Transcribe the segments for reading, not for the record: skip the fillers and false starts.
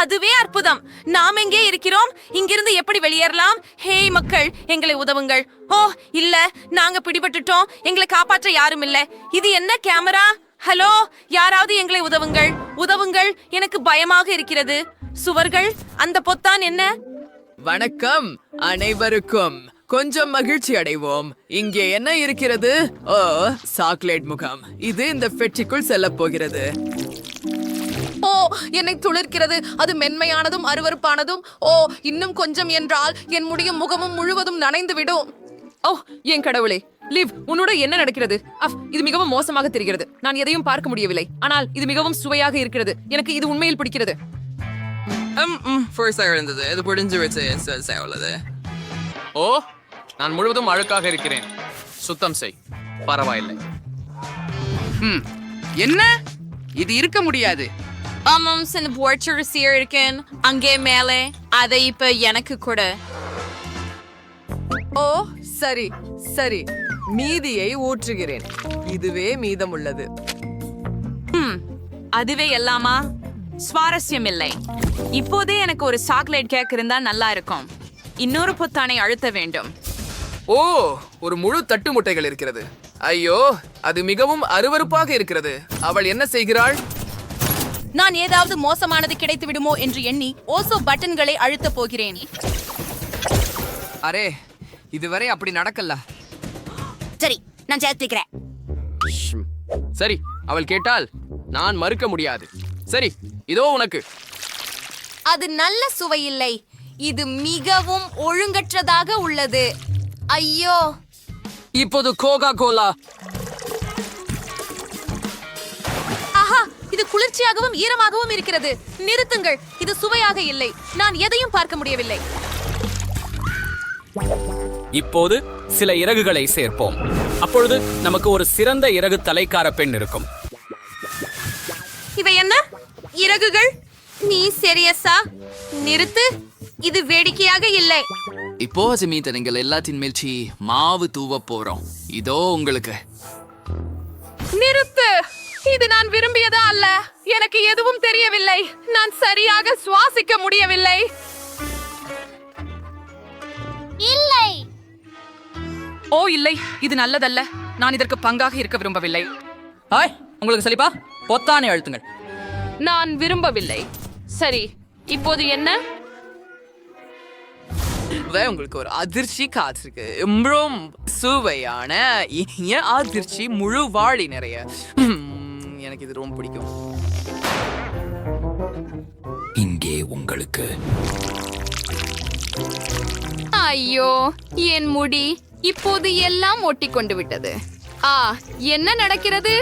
அதுவே அற்புதம். நாம் எங்கே இருக்கிறோம்? இங்கிருந்து எப்படி வெளியேறலாம்? ஹே மக்கள், எங்களை உதவுங்கள். ஓ இல்ல, நாங்க பிடிபட்டுட்டோம். எங்களை காப்பாற்ற யாரும் இல்ல. இது என்ன கேமரா? ஹலோ, யாராவது எங்களை உதவுங்கள், உதவுங்கள். எனக்கு பயமாக இருக்கிறது. சுவர்கள், அந்த பொத்தான் என்ன? வணக்கம் அனைவருக்கும். கொஞ்சம் மகிழ்ச்சி அடைவோம். இங்கே என்ன இருக்கிறது? ஓ, சாக்லேட் முகம். இது இந்த பெட்டிக்குள் செல்ல போகிறது. ஓ, என்னை துளிர்க்கிறது. அது மென்மையானதும் அருவருப்பானதும். ஓ, இன்னும் கொஞ்சம் என்றால் என் முடியும் முகமும் முழுவதும் நனைந்து விடும். ஓ என் கடவுளே, லிவ், உன்னோட என்ன நடக்கிறது? இது மிகவும் மோசமாக தெரிகிறது. நான் எதையும் பார்க்க முடியவில்லை, ஆனால் இது மிகவும் சுவையாக இருக்கிறது. எனக்கு இது உண்மையில் பிடிக்கிறது. இருந்தது இது புடிஞ்சு ஓ, நான் முழுவதும் அழுக்காக இருக்கிறேன். சுத்தம் செய். பரவாயில்லை. என்ன? இது இருக்க முடியாது. ஆமாம், சின்ன போர்ச்சரிசியா இருக்கேன் அங்கே மேலே. அதை இப்ப எனக்கு கூட. ஓ சரி சரி, மீதியை ஊற்றுகிறேன். இதுவே மீதமுள்ளது. அதுவே எல்லாமா? சுவாரஸ்யம் இல்லை. இப்போதே எனக்கு ஒரு சாக்லேட் கேக் இருந்தா நல்லா இருக்கும். இன்னொரு பொத்தானை அழுத்த வேண்டும். ஓ, ஒரு முழு தட்டு முட்டைகள் இருக்கிறது. ஐயோ, அது மிகவும் அருவருப்பாக இருக்கிறது. அவள் என்ன செய்கிறாள்? நான் ஏதாவது மோசமானது கிடைத்து விடுமோ என்று எண்ணி ஓசோ பட்டன்களை அழுத்த போகிறேன். அரே, இதுவரை அப்படி நடக்கல. சரி, நான் சேர்த்துக்கிறேன். சரி, அவள் கேட்டால் நான் மறுக்க முடியாது. சரி, இதோ உனக்கு. அது நல்ல சுவையில்லை. இது மிகவும் ஒழுங்கற்றதாக உள்ளது. ஐயோ, இப்போது கோகா கோலா. ஆஹா, இது குளிர்ச்சியாகவும் ஈரமாகவும் இருக்கிறது. நிறுத்துங்கள், இது சுவையாக இல்லை. நான் எதையும் பார்க்க முடியவில்லை. இப்போது சில இறகுகளை சேர்ப்போம். அப்பொழுது நமக்கு ஒரு சிறந்த இறகு தலைக்கார பெண் இருக்கும். இவை என்ன இறகுகள்? நீ சீரியஸா? நிறுத்து, இது வேடிக்கையாக இல்லை. இப்போ ஜமீன், நீங்கள் எல்லாத்தின் மேல்ச்சி மாவு தூவ போறோம். இதோ உங்களுக்கு. நிறுத்து, இது நான் விரும்பியதா அல்ல. எனக்கு எதுவும் தெரியவில்லை. நான் சரியாக சுவாசிக்க முடியவில்லை. இல்லை. ஓ இல்லை, இது நல்லதல்ல. நான் இதற்கு பங்காக இருக்க விரும்பவில்லை. ஹாய், உங்களுக்கு சலிப்பா? பொத்தானை அழுத்துங்கள். நான் விரும்பவில்லை. சரி, இப்போது என்ன? உங்களுக்கு ஒரு அதிர்ச்சி காத்திருக்கு. ரொம்ப சுவையான இனிய அதிர்ச்சி, முழு வாழி நிறைய. எனக்கு இது ரொம்ப பிடிக்கும். இங்கே உங்களுக்கு. ஐயோ, என் முடி இப்போது எல்லாம் ஒட்டிக்கொண்டு விட்டது. என்ன நடக்கிறது?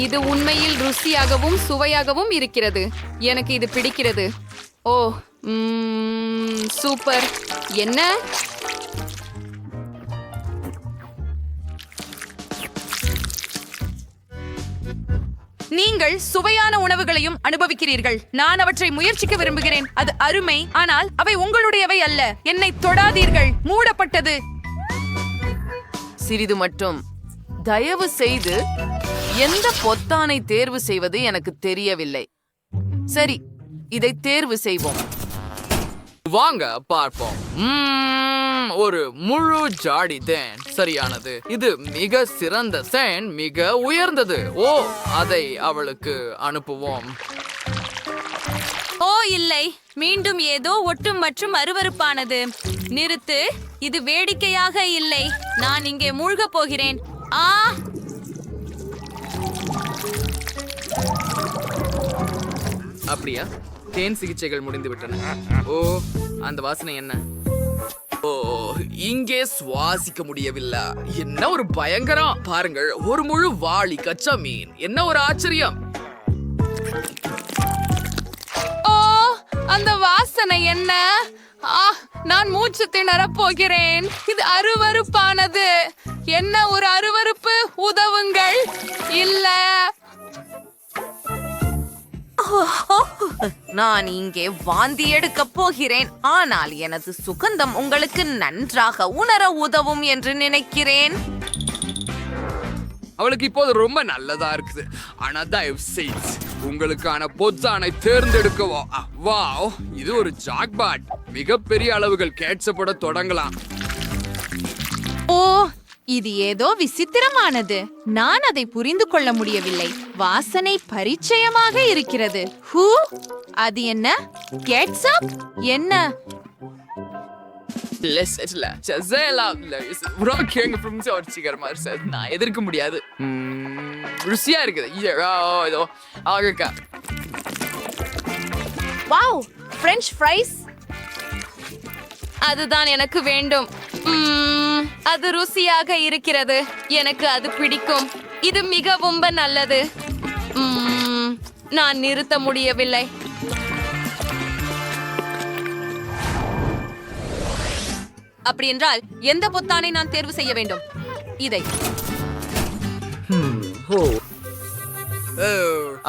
இது உண்மையில் ருசியாகவும் சுவையாகவும் இருக்கிறது. எனக்கு இது பிடிக்கிறது. ஓ, சூப்பர். என்ன? நீங்கள் சுவையான உணவுகளையும் அனுபவிக்கிறீர்கள். நான் அவற்றை முயற்சிக்க விரும்புகிறேன். அது அருமை, ஆனால் அவை உங்களுடையவை அல்ல. என்னை தொடாதீர்கள். மூடப்பட்டது. சிறிது மட்டும். தயவு செய்து எந்த பொத்தானை தேர்வு செய்வது எனக்கு தெரியவில்லை. சரி, இதை தேர்வு செய்வோம். வாங்க பார்ப்போம். ஒரு முழு ஜாடி தேன் சரியானது. இது மிக சிறந்த தேன், மிக உயர்ந்தது. ஓ, அதை அவளுக்கு அனுப்புவோம். ஓ இல்லை, மீண்டும் ஏதோ ஒட்டும் மற்றும் அருவருப்பானது. நிறுத்து, இது வேடிக்கையாக இல்லை. நான் இங்கே மூழ்கப் போகிறேன். அப்படியா? தேன் சிகிச்சைகள் முடிந்து விட்டன. ஓ, அந்த வாசனை என்ன? ஓ, இங்கே சுவாசிக்க முடியவில்லை. என்ன ஒரு பயங்கரம்! பாருங்கள், ஒரு முழு வாளி கச்சா மீன். என்ன ஒரு ஆச்சரியம்! ஓ, அந்த வாசனை என்ன? நான் மூச்சு திணறப் போகிறேன். இது அருவருப்பானது. என்ன ஒரு அருவருப்பு! உதவுங்கள். இல்ல, நான் இங்கே வாந்தி எடுக்கப் போகிறேன். ஆனால் எனது சுகந்தம் உங்களுக்கு நன்றாக உணர உதவும் என்று நினைக்கிறேன். அவளுக்கு இப்போது ரொம்ப நல்லதா இருக்குது. ஆனா தயவு செய்து உங்களுக்கான பொத்தானை தேர்ந்தெடுக்கவோ. வாவ், இது ஒரு ஜாக்பாட். மிகப்பெரிய அளவுகள் கேட்சப்பட தொடங்கலாம். ஓ, இது ஏதோ விசித்திரமானது. நான் அதை புரிந்து கொள்ள முடியவில்லை. வாசனை பரிச்சயமாக இருக்கிறது. ஹூ, அது என்ன? கெட்சப்? என்ன? நான் எதிர்க்க முடியாது. ருசியா இருக்குது. ஏதோ ஆகக்கா. Wow, French fries. அதுதான் எனக்கு வேண்டும். அது ருசியாக இருக்கிறது. எனக்கு அது பிடிக்கும். இது மிகவும் நல்லது. நான் நிறுத்த முடியவில்லை. அப்படி என்றால் எந்த பொத்தானை நான் தேர்வு செய்ய வேண்டும்? இதை.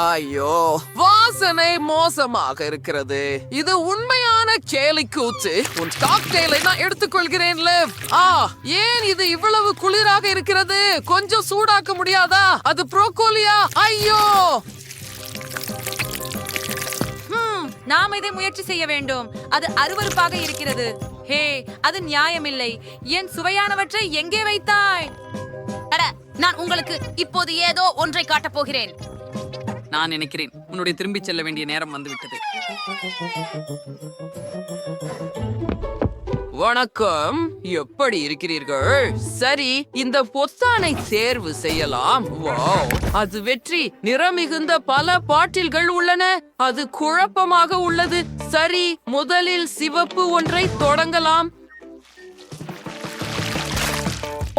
ஐயோ, வாசனை மோசமாக இருக்கிறது. இது உண்மையான கேலிக்கூத்து. உன் காக்டெயிலை நான் எடுத்துக்கொள்கிறேன். ஏன் இது இவ்வளவு குளிராக இருக்கிறது? கொஞ்சம் சூடாக்க முடியாதா? அது ப்ரோக்கோலியா? ஐயோ, நாம் இதை முயற்சி செய்ய வேண்டும். அது அருவருப்பாக இருக்கிறது. ஹே, அது நியாயமில்லை. என் சுவையானவற்றை எங்கே வைத்தாய்? அட, நான் உங்களுக்கு இப்போது ஏதோ ஒன்றை காட்டப் போகிறேன். நான் நினைக்கிறேன் உன்னுடைய திரும்பிச் செல்ல வேண்டிய நேரம் வந்துவிட்டது. வணக்கம், எப்படி இருக்கிறீர்கள்? சரி, இந்த பொத்தானை தேர்வு செய்யலாம். வாவ், அது வெற்றி. நிறமிகுந்த பல பாட்டில்கள் உள்ளன. அது குழப்பமாக உள்ளது. சரி, முதலில் சிவப்பு ஒன்றை தொடங்கலாம்.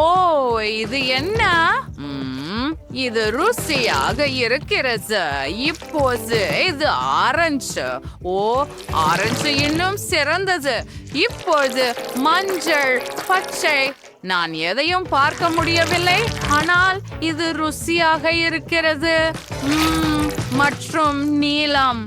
ஓ, இது என்ன? இது ருசியாக இருக்கிறது. இப்போது இது ஆரஞ்சு. ஓ, ஆரஞ்சு இன்னும் சிறந்தது. இப்போது மஞ்சள், பச்சை. நான் எதையும் பார்க்க முடியவில்லை, ஆனால் இது ருசியாக இருக்கிறது. மற்றும் நீலம்.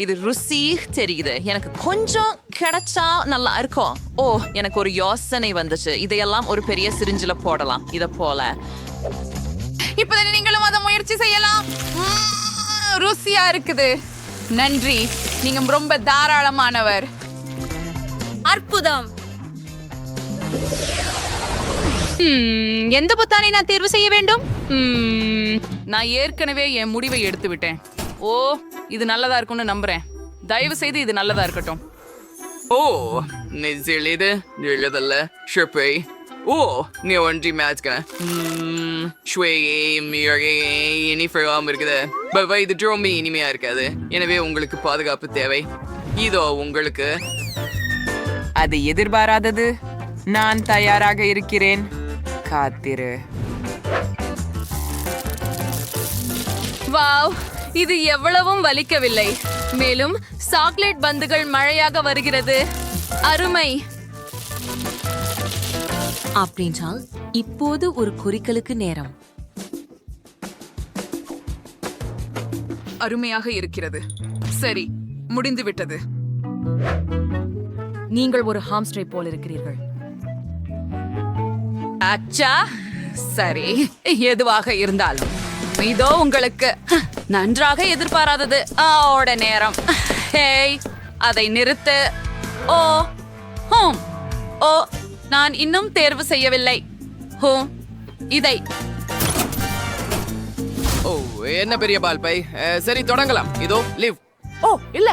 இது ருசி தெரியுது. எனக்கு கொஞ்சம் கிடைச்சா நல்லா இருக்கும். ஓ, எனக்கு ஒரு யோசனை வந்துச்சு. இதையெல்லாம் ஒரு பெரிய சிரிஞ்சில போடலாம். இத போல. இப்போது நீங்களும் அதை முயற்சி செய்யலாம். ருசியா இருக்குது. நன்றி, நீங்க ரொம்ப தாராளமானவர். அற்புதம். எந்த பொத்தானை நான் தேர்வு செய்ய வேண்டும்? நான் ஏற்கனவே என் முடிவை எடுத்து விட்டேன். ஓ, இது நல்லதா இருக்கும்னு நம்புறேன். தயவு செய்து இது நல்லதா இருக்கட்டும். ஓ, நெசிலிது எழுதல்ல ஷிப்பை. ஓ, நீ ஒன்றி மேட்ச்க இனி ஃப்ரீயாம இருக்குது. பை, இது ரொம்ப இனிமையா இருக்காது. எனவே உங்களுக்கு பாதுகாப்பு தேவை. இதோ உங்களுக்கு. அது எதிர்பாராதது. நான் தயாராக இருக்கிறேன். காத்திரு. வாவ், இது எவ்வளவும் வலிக்கவில்லை. மேலும் சாக்லேட் பந்துகள் மழையாக வருகிறது. அருமை. அப்படின்றால் இப்போது ஒரு குறிக்கலுக்கு நேரம். அருமையாக இருக்கிறது. சரி, முடிந்து விட்டது. நீங்கள் ஒரு ஹாம்ஸ்டரை போல் இருக்கிறீர்கள். அச்சா, சரி, எதுவாக இருந்தாலும் இதோ உங்களுக்கு. நன்றாக எதிர்பாராதது ஓட நேரம். ஹேய், அதை நிறுத்து. ஓ, ஹோம். ஓ, நான் இன்னும் தேர்வு செய்யவில்லை. ஹோம், இதை. ஓ, என்ன பெரிய பால் பை. சரி, தொடங்கலாம். இதோ லிவ். ஓ, இல்ல.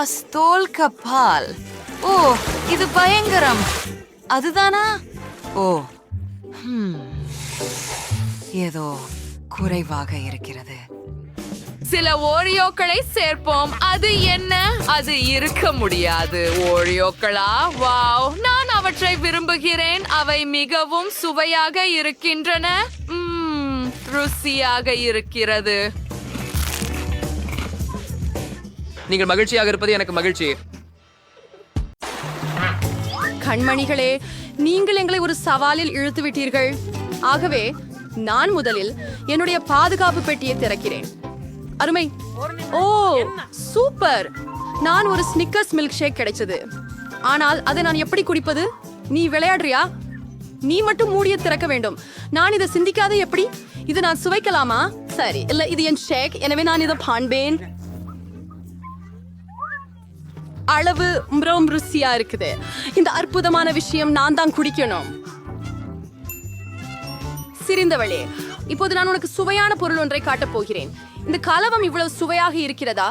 அஸ்தோல் கபால். ஓ, இது பயங்கரம். அதுதானா? ஓ, ஏதோ குறைவாக இருக்கிறது. சில ஓரியோக்களை சேர்ப்போம். அது என்ன? அது இருக்க முடியாது. ஓரியோக்களா? வாவ், நான் அவற்றை விரும்புகிறேன். அவை மிகவும் சுவையாக இருக்கின்றன. ருசியாக இருக்கிறது. நீங்கள் மகிழ்ச்சியாக இருப்பது எனக்கு மகிழ்ச்சி. கண்மணிகளே, நீங்கள் எங்களை ஒரு சவாலில் இழுத்து விட்டீர்கள். ஆகவே நான் முதலில் என்னுடைய பாதுகாப்பு பெட்டியை திறக்கிறேன். அருமை. ஓ சூப்பர். நான் ஒரு ஸ்னிக்கர்ஸ் மில்க் ஷேக் கிடைச்சது. ஆனால் அதை நான் எப்படி குடிப்பது? நீ விளையாடுறியா? நீ மட்டும் மூடிய திறக்க வேண்டும். நான் இதை சிந்திக்காத எப்படி? இது நான் சுவைக்கலாமா? சரி, இல்ல இது என் ஷேக், எனவே நான் இதை பான்பேன். அளவு ரொம்ப ருசியா இருக்குது. இந்த அற்புதமான விஷயம் நான் தான் குடிக்கணும். சிரிந்தவளே, இப்போது நான் உனக்கு சுவையான பொருள் ஒன்றை காட்டப் போகிறேன். இந்த கலவம் இவ்வளவு சுவையாக இருக்கிறதா?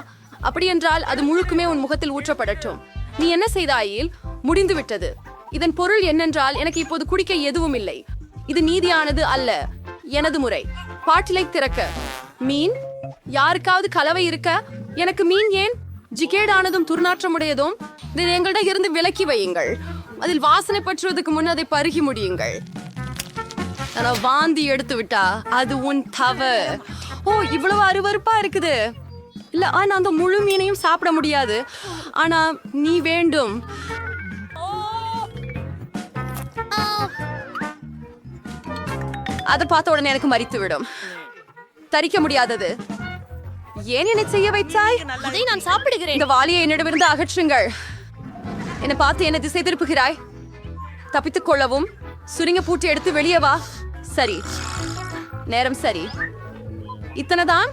அப்படி என்றால் அது முழுக்குமே உன் முகத்தில் ஊற்றப்படட்டும். நீ என்ன செய்தாயில்? முடிந்து விட்டது. இதன் பொருள் என்னென்றால் எனக்கு இப்போது குடிக்க எதுவும் இல்லை. இது நீதியானது அல்ல. எனது முறை. பாட்டிலை திறக்க. மீன்? யாருக்காவது கலவை இருக்க? எனக்கு மீன் ஏன்? ஜிகேடானதும் துர்நாற்றமுடையதும். இதை எங்களிடம் இருந்து விலக்கி வையுங்கள். அதில் வாசனை பற்றுவதற்கு முன் அதை பருகி முடியுங்கள். நான் வாந்தி எடுத்து விட்டா அது உன் தவறு. ஓ இவ்வளவு அருவருப்பா இருக்குது. இல்ல ஆனா அந்த முழு மீனையும் சாப்பிட முடியாது. ஆனா நீ வேண்டும். அதை பார்த்த உடனே எனக்கு மரித்து விடும். தரிக்க முடியாதது. ஏன் என்னை செய்ய வைத்தாய்? அதை நான் சாப்பிடுகிறேன். இந்த வாலியை என்னிடமிருந்து அகற்றுங்கள். என்னை பார்த்து என்ன திசை திருப்புகிறாய்? தப்பித்துக் கொள்ளவும். சுருங்க பூட்டி எடுத்து வெளியே வா. சரி, நேரம் சரி. இத்தனைதான்.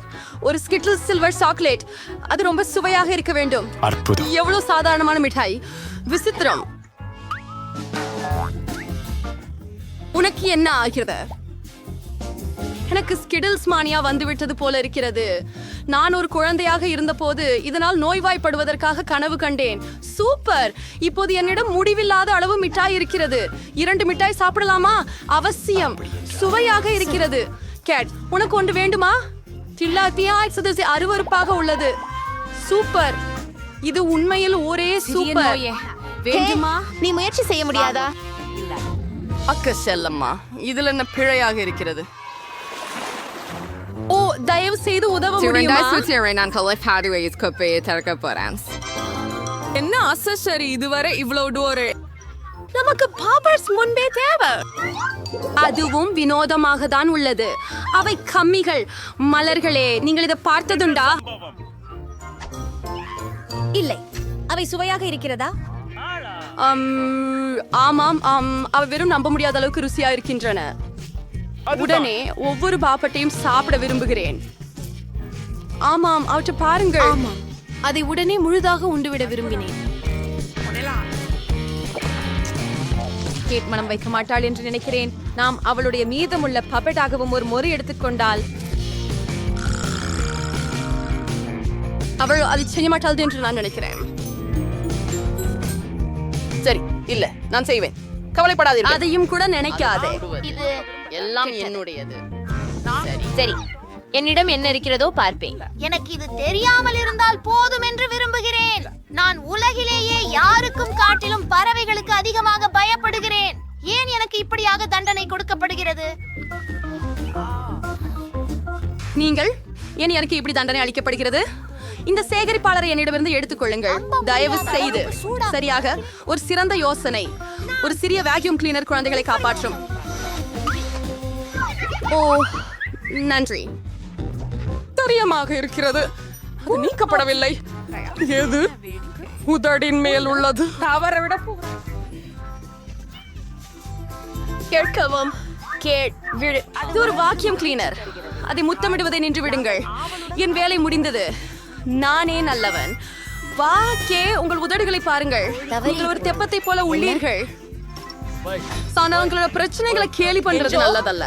ஒரு ஸ்கிட்டில் சில்வர் சாக்லேட். அது ரொம்ப சுவையாக இருக்க வேண்டும். அற்புதம். எவ்வளவு சாதாரணமான மிட்டாய். விசித்திரம். உனக்கு என்ன ஆகிறது? எனக்கு ஸ்கிடில்ஸ் மானியா வந்துவிட்டது போல இருக்கிறது. நான் ஒரு குழந்தையாக இருந்தபோது இதனால் நோய்வாய்ப்படுவதற்காக கனவு கண்டேன். சூப்பர். இப்போது என்னிடம் முடிவில்லாத அளவு மிட்டாய் இருக்கிறது. 2 மிட்டாய் சாப்பிடலாமா? அவசியம். சுவையாக இருக்கிறது. கேட், உனக்கு ஒன்று வேண்டுமா? தில்லாத்தியாய் அருவருப்பாக உள்ளது. சூப்பர். இது உண்மையில் ஒரே சூப்பர். வேண்டுமா? நீ முயற்சி செய்ய முடியாதா? அக்க செல்லம்மா, இதுல என்ன பிழையாக இருக்கிறது? ஓ தயவு செய்து உதவ முடியுமா? என்ன அசரி இதுவரை இவ்வளவு டோரு? நமக்கு பாப்பர்ஸ் முன்பே தேவை. அதுவும் வினோதமாக தான் உள்ளது. அவை கம்மிகள். மலர்களே, நீங்கள் இதை பார்த்ததுண்டா? இல்லை. அவை சுவையாக இருக்கிறதா? ஆமாம். அவை வெறும் நம்ப முடியாத அளவுக்கு ருசியா இருக்கின்றன. உடனே ஒவ்வொரு பாப்பட்டையும் சாப்பிட விரும்புகிறேன். ஆமாம், அவற்றை பாருங்கள். ஆமாம், அதை உடனே முழுதாக உண்டுவிட விரும்பினேன். கேட் மனம் வைக்க மாட்டாள் என்று நினைக்கிறேன். நாம் அவளுடைய மீதமுள்ள பப்பெட்டாகவும் ஒரு முறை எடுத்துக்கொண்டால் அவள் அதை செய்ய மாட்டாள் என்று நான் நினைக்கிறேன். சரி, இல்ல நான் செய்வேன். கவலைப்படாதீர்கள். அதையும் கூட நினைக்காதே. இது எல்லாம் என்னுடையது. சரி, என்னிடம் என்ன இருக்கிறதோ பார்ப்பேன். எனக்கு இது தெரியாமல் இருந்தால் போதும் என்று விரும்புகிறேன். நான் உலகிலேயே யாருக்கும் காட்டிலும் பறவைகளுக்கு அதிகமாக பயப்படுகிறேன். ஏன் எனக்கு இப்படியாக தண்டனை கொடுக்கப்படுகிறது? நீங்கள் ஏன் எனக்கு இப்படி தண்டனை அளிக்கப்படுகிறது? இந்த சேகரிப்பாளரை என்னிடமிருந்து எடுத்துக்கொள்ளுங்கள் தயவு செய்து. சரியாக, ஒரு சிறந்த யோசனை. ஒரு சிறிய வேக்யூம் கிளீனர் குழந்தைகளை காப்பாற்றும். ஓ நன்றி. தெரியமாக இருக்கிறது. அது நீக்கப்படவில்லை. எது உதடின் மேல் உள்ளது? அவரை விட கேட்கவும் விடு. இது ஒரு வாக்கியம் கிளீனர். அதை முத்தமிடுவதை நின்று விடுங்கள். என் வேலை முடிந்தது. நானே நல்லவன். உங்கள் உதடுகளை பாருங்கள். நீங்கள் ஒரு தெப்பத்தை போல உள்ளீர்கள். ஆனா உங்களோட பிரச்சனைகளை கேலி பண்றது நல்லதல்ல.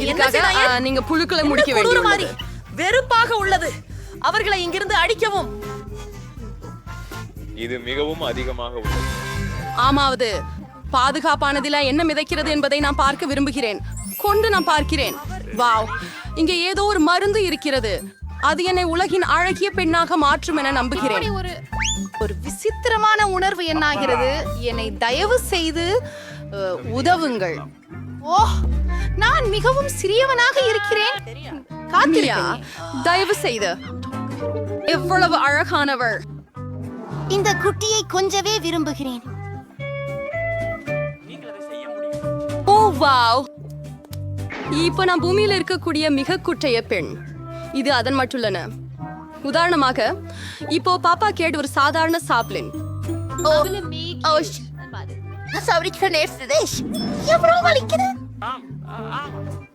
இதுக்காக நீங்க புழுக்களை முடிக்க வேண்டியது. வெறுப்பாக உள்ளது. அவர்களை இங்கிருந்து அடிக்கவும். இது மிகவும் அதிகமாக உள்ளது. ஆமாவது பாதுகாப்பானதில என்ன மிதக்கிறது என்பதை நான் பார்க்க விரும்புகிறேன். கொண்டு நான் பார்க்கிறேன். வாவ், இங்க ஏதோ ஒரு மருந்து இருக்கிறது. அது என்னை உலகின் அழகிய பெண்ணாக மாற்றும் என நம்புகிறேன். ஒரு விசித்திரமான உணர்வு என்னாகிறது. என்னை தயவு செய்து உதவுங்கள். ஓ, நான் மிகவும் சிறியவனாக இருக்கிறேன். காத்திரியா, தயவு செய்து. எவ்வளவு அழகானவர். இந்த குட்டியை கொஞ்சவே விரும்புகிறேன். ஓ வாவ், இப்போ நான் பூமியில இருக்கக்கூடிய மிக குட்டைய பெண். இது அதன் மட்டுள்ளன. உதாரணமாக இப்போ பாப்பா கேட் ஒரு சாதாரண சாப்ளின்.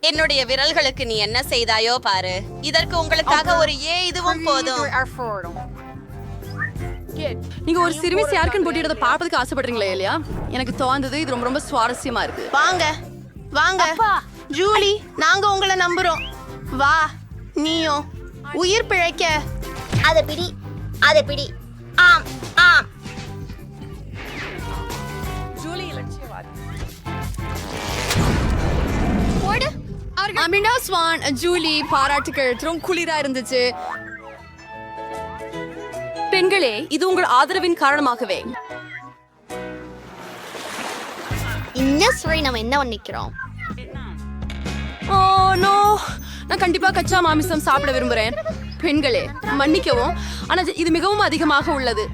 என்னுடைய விரல்களுக்கு நீ என்ன செய்தாயோ பாரு. இதற்கு உங்களுக்காக ஒரு இதுவும் போதும். நீங்க ஒரு சிறுமிஸ் யாருக்குன்னு போட்டியிடத பார்ப்பதுக்கு ஆசைப்படுறீங்களா இல்லையா? எனக்கு தோணுது இது ரொம்ப ரொம்ப சுவாரஸ்யமா இருக்கு. வாங்க வாங்க ஜூலி, நாங்க உங்களை நம்புறோம். வா நீயும் உயிர் பிழைக்க. அதை பிடி. ஆம் ஆம். ஜூலி லட்சியவாதி. அமினா ஸ்வான், ஜூலி பாராட்டுகள். ரொம்ப குளிரா இருந்துச்சு. பெண்களே, இது உங்கள் ஆதரவின் காரணமாகவே. நம்ம என்ன நிக்கிறோம்? ஓ நோ, நான் கண்டிப்பா கச்சா மாமிசம் சாப்பிட விரும்புறேன். பெண்களே மன்னிக்கவும், ஆனா இது மிகவும் அதிகமாக உள்ளது.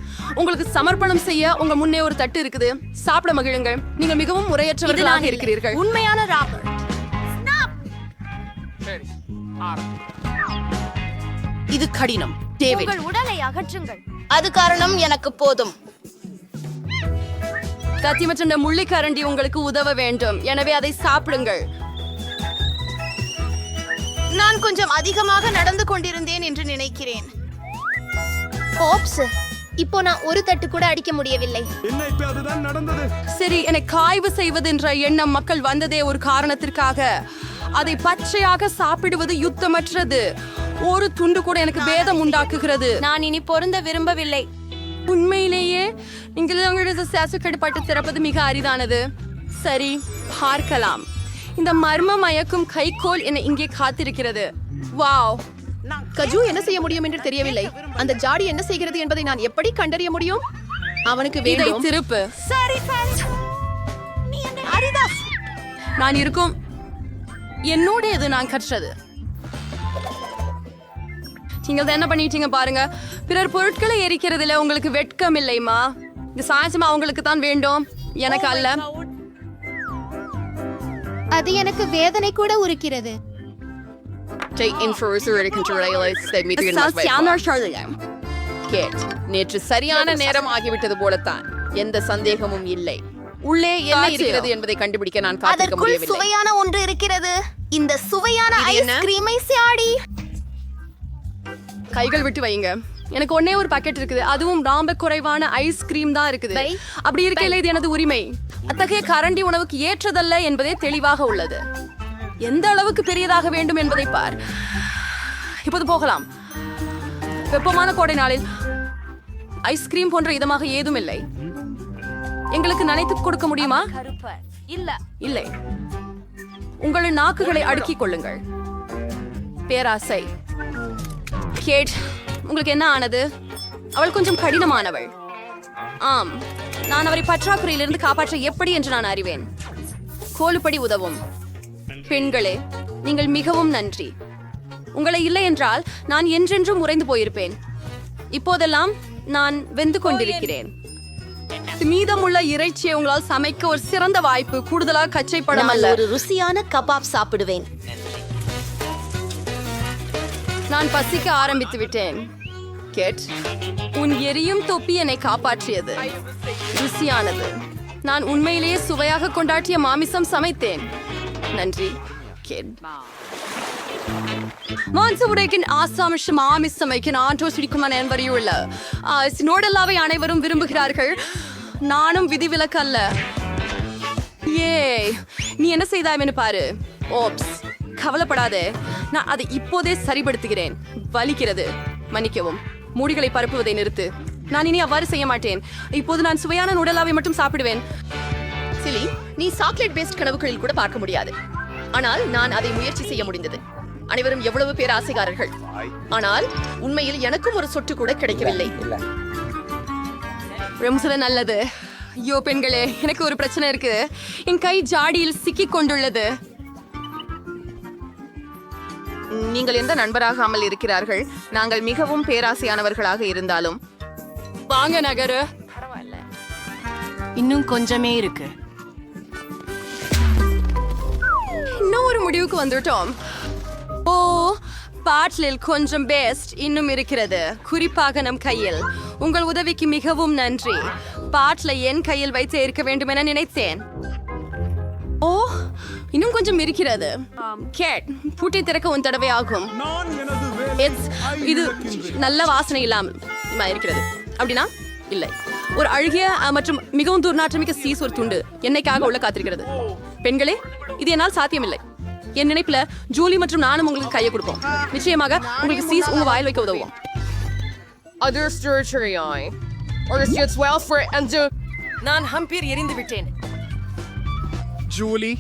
உங்களுக்கு சமர்ப்பணம் செய்ய உங்க முன்னே ஒரு தட்டு இருக்குது. சாப்பிட மகிழுங்கள். நீங்கள் மிகவும் முறையற்றவர்களாக இருக்கிறீர்கள். உண்மையான ராபர்ட். இது கடினம். டேவிட், உங்கள் உடலை அகற்றுங்கள். அது காரணம் எனக்கு போதும். கத்தி மற்றும் முள்ளிக்கரண்டி உங்களுக்கு உதவ வேண்டும். எனவே அதை சாப்பிடுங்கள். நான் கொஞ்சம் அதிகமாக நடந்து கொண்டிருந்தேன் என்று நினைக்கிறேன். ஓப்ஸ், இப்போ நான் ஒரு தட்டு கூட அடிக்க முடியவில்லை. சரி, எனக்கு ஆய்வு செய்வது என்ற எண்ணம் மக்கள் வந்ததே ஒரு காரணத்திற்காக. அதை பச்சையாக சாப்பிடுவது யுத்தமற்றது. ஒரு துண்டு கூட எனக்கு பேதம் உண்டாக்குகிறது. நான் இனி பொருந்த விரும்பவில்லை. உண்மையிலேயே நீங்கள் உங்களது சேசுக்கடுப்பட்டு திறப்பது மிக அரிதானது. சரி, பார்க்கலாம். இந்த மர்ம மயக்கும் கைக்கோல் என்னை இங்கே காத்திருக்கிறது. வாவ். கஜு என்ன செய்ய முடியும் என்று தெரியவில்லை. அந்த ஜாடி என்ன செய்கிறது என்பதை நான் எப்படி கண்டறிய முடியும்? அவனுக்கு இதை வேண்டும். திருப்பு. சரி ஹரிதாஸ், நான் இருக்கும் என்னோடையது நான் கற்றது. நீங்கள் என்ன பண்ணிட்டீங்க பாருங்க. பிறர் பொருட்களை எரிக்கிறதுல உங்களுக்கு வெட்கம் இல்லைமா? இந்த சாயசமா அவங்களுக்கு தான் வேண்டும், எனக்கு அல்ல. அது எனக்கு வேதனை கூட உருக்கிறது. நேற்று சரியான நேரம் ஆகிவிட்டது போலத்தான். எந்த சந்தேகமும் இல்லை. உள்ளே என்ன இருக்கிறது என்பதை கண்டுபிடிக்க நான் காத்திருக்க அதற்குள் முடியவில்லை. சுவையான ஒன்று இருக்கிறது. இந்த சுவையான ஐஸ்கிரீமை சாடி. கைகள் விட்டு வைங்க. எனக்கு ஒன்னே ஒரு பாக்கெட் இருக்குது. அதுவும் ரொம்ப குறைவான ஐஸ்கிரீம் தான் இருக்குது. அப்படி இருக்கையில இது எனது உரிமை. அத்தகைய கரண்டி உணவுக்கு ஏற்றதல்ல என்பதே தெளிவாக உள்ளது. எந்த அளவுக்கு பெரியதாக வேண்டும் என்பதை பார். இப்போது போகலாம். வெப்பமான கோடை நாளில் ஐஸ்கிரீம் போன்ற இதமாக ஏதும் இல்லை. எங்களுக்கு நனைத்து கொடுக்க முடியுமா? இல்லை. உங்கள் நாக்குகளை அடுக்கிக் கொள்ளுங்கள். பேராசை. கேட், உங்களுக்கு என்ன ஆனது? அவள் கொஞ்சம் கடினமானவள். ஆம், நான் அவரை பற்றாக்குறையிலிருந்து காப்பாற்ற எப்படி என்று நான் அறிவேன். கோலுப்படி உதவும். பெண்களே, நீங்கள் மிகவும் நன்றி. உங்களை இல்லை என்றால் நான் என்றென்றும் உறைந்து போயிருப்பேன். இப்போதெல்லாம் நான் வெந்து கொண்டிருக்கிறேன். மீதமுள்ள இறைச்சியை உங்களால் சமைக்க ஒரு சிறந்த வாய்ப்பு. கூடுதலாக கச்சைப்படம் அல்ல. ஒரு ருசியான கபாப் சாப்பிடுவேன். நான் பசிக்க ஆரம்பித்து விட்டேன். கேட், உன் எரியும் தொப்பி என்னை காப்பாற்றியது. ருசியானது. நான் உண்மையிலேயே சுவையாக கொண்டாட்டிய மாமிசம் சமைத்தேன். நன்றி கேட். மான்சவுடைக்கின் ஆசாமிஷ மாமிசமைக்கு ஆண்டோ சிடிக்குமான என்பறியுள்ள நோடல்லாவை அனைவரும் விரும்புகிறார்கள். நானும் விதிவிலக்கு அல்ல. ஏ, நீ என்ன செய்தாய்னு பாரு. ஓப்ஸ், கவலைப்படாதே. நான் அதை இப்போதே சரிபடுத்துகிறேன். வலிக்கிறது, மன்னிக்கவும். மூடிகளை பரப்புவதை நிறுத்து. நான் இனி அவ்வாறு செய்ய மாட்டேன். இப்போது நான் சுவையான நுடலாவை மட்டும் சாப்பிடுவேன். சிலி, நீ சாக்லேட் பேஸ்ட் கனவுகளில் கூட பார்க்க முடியாது. ஆனால் நான் அதை முயற்சி செய்ய முடிந்தது. அனைவரும் எவ்வளவு பேர் ஆசைக்காரர்கள். ஆனால் உண்மையில் எனக்கும் ஒரு சொட்டு கூட கிடைக்கவில்லை. ரொம்ப நல்லது. ஐயோ பெண்களே, எனக்கு ஒரு பிரச்சனை இருக்கு. என் கை ஜாடியில் சிக்கிக் கொண்டுள்ளது. நீங்கள் எந்த நண்பராகாமல் இருக்கிறார்கள். நாங்கள் மிகவும் பேராசையானவர்களாக இருந்தாலும் வாங்க நகரு. இன்னும் கொஞ்சமே இருக்கு. இன்னும் ஒரு ஒரு முடிவுக்கு வந்துட்டோம். ஓ, பாட்டிலில் கொஞ்சம் பெஸ்ட் இன்னும் இருக்கிறது, குறிப்பாக நம் கையில். உங்கள் உதவிக்கு மிகவும் நன்றி. பாட்டில என் கையில் வைத்து இருக்க வேண்டும் என நினைத்தேன். ஓ, இன்னும் கொஞ்சம் இருக்கிறது. கேட், பூட்டை திறக்க ஒரு தடவை ஆகும். இது நல்ல வாசனை இல்லாமல் இருக்கிறது. அப்படின்னா இல்லை, ஒரு அழுகிய மற்றும் மிகவும் துர்நாற்றமிக்க சீஸ் ஒரு துண்டு எண்ணெய்க்காக உள்ள காத்திருக்கிறது. பெண்களே, இது என்னால் சாத்தியமில்லை. என் நினைப்புல ஜூலி மற்றும் நானும் உங்களுக்கு கையை கொடுப்போம். நிச்சயமாக உங்களுக்கு சீஸ் உங்க வாயில் வைக்க உதவும். நான் ஹம்பீர் எரிந்து விட்டேன். ஜூலி,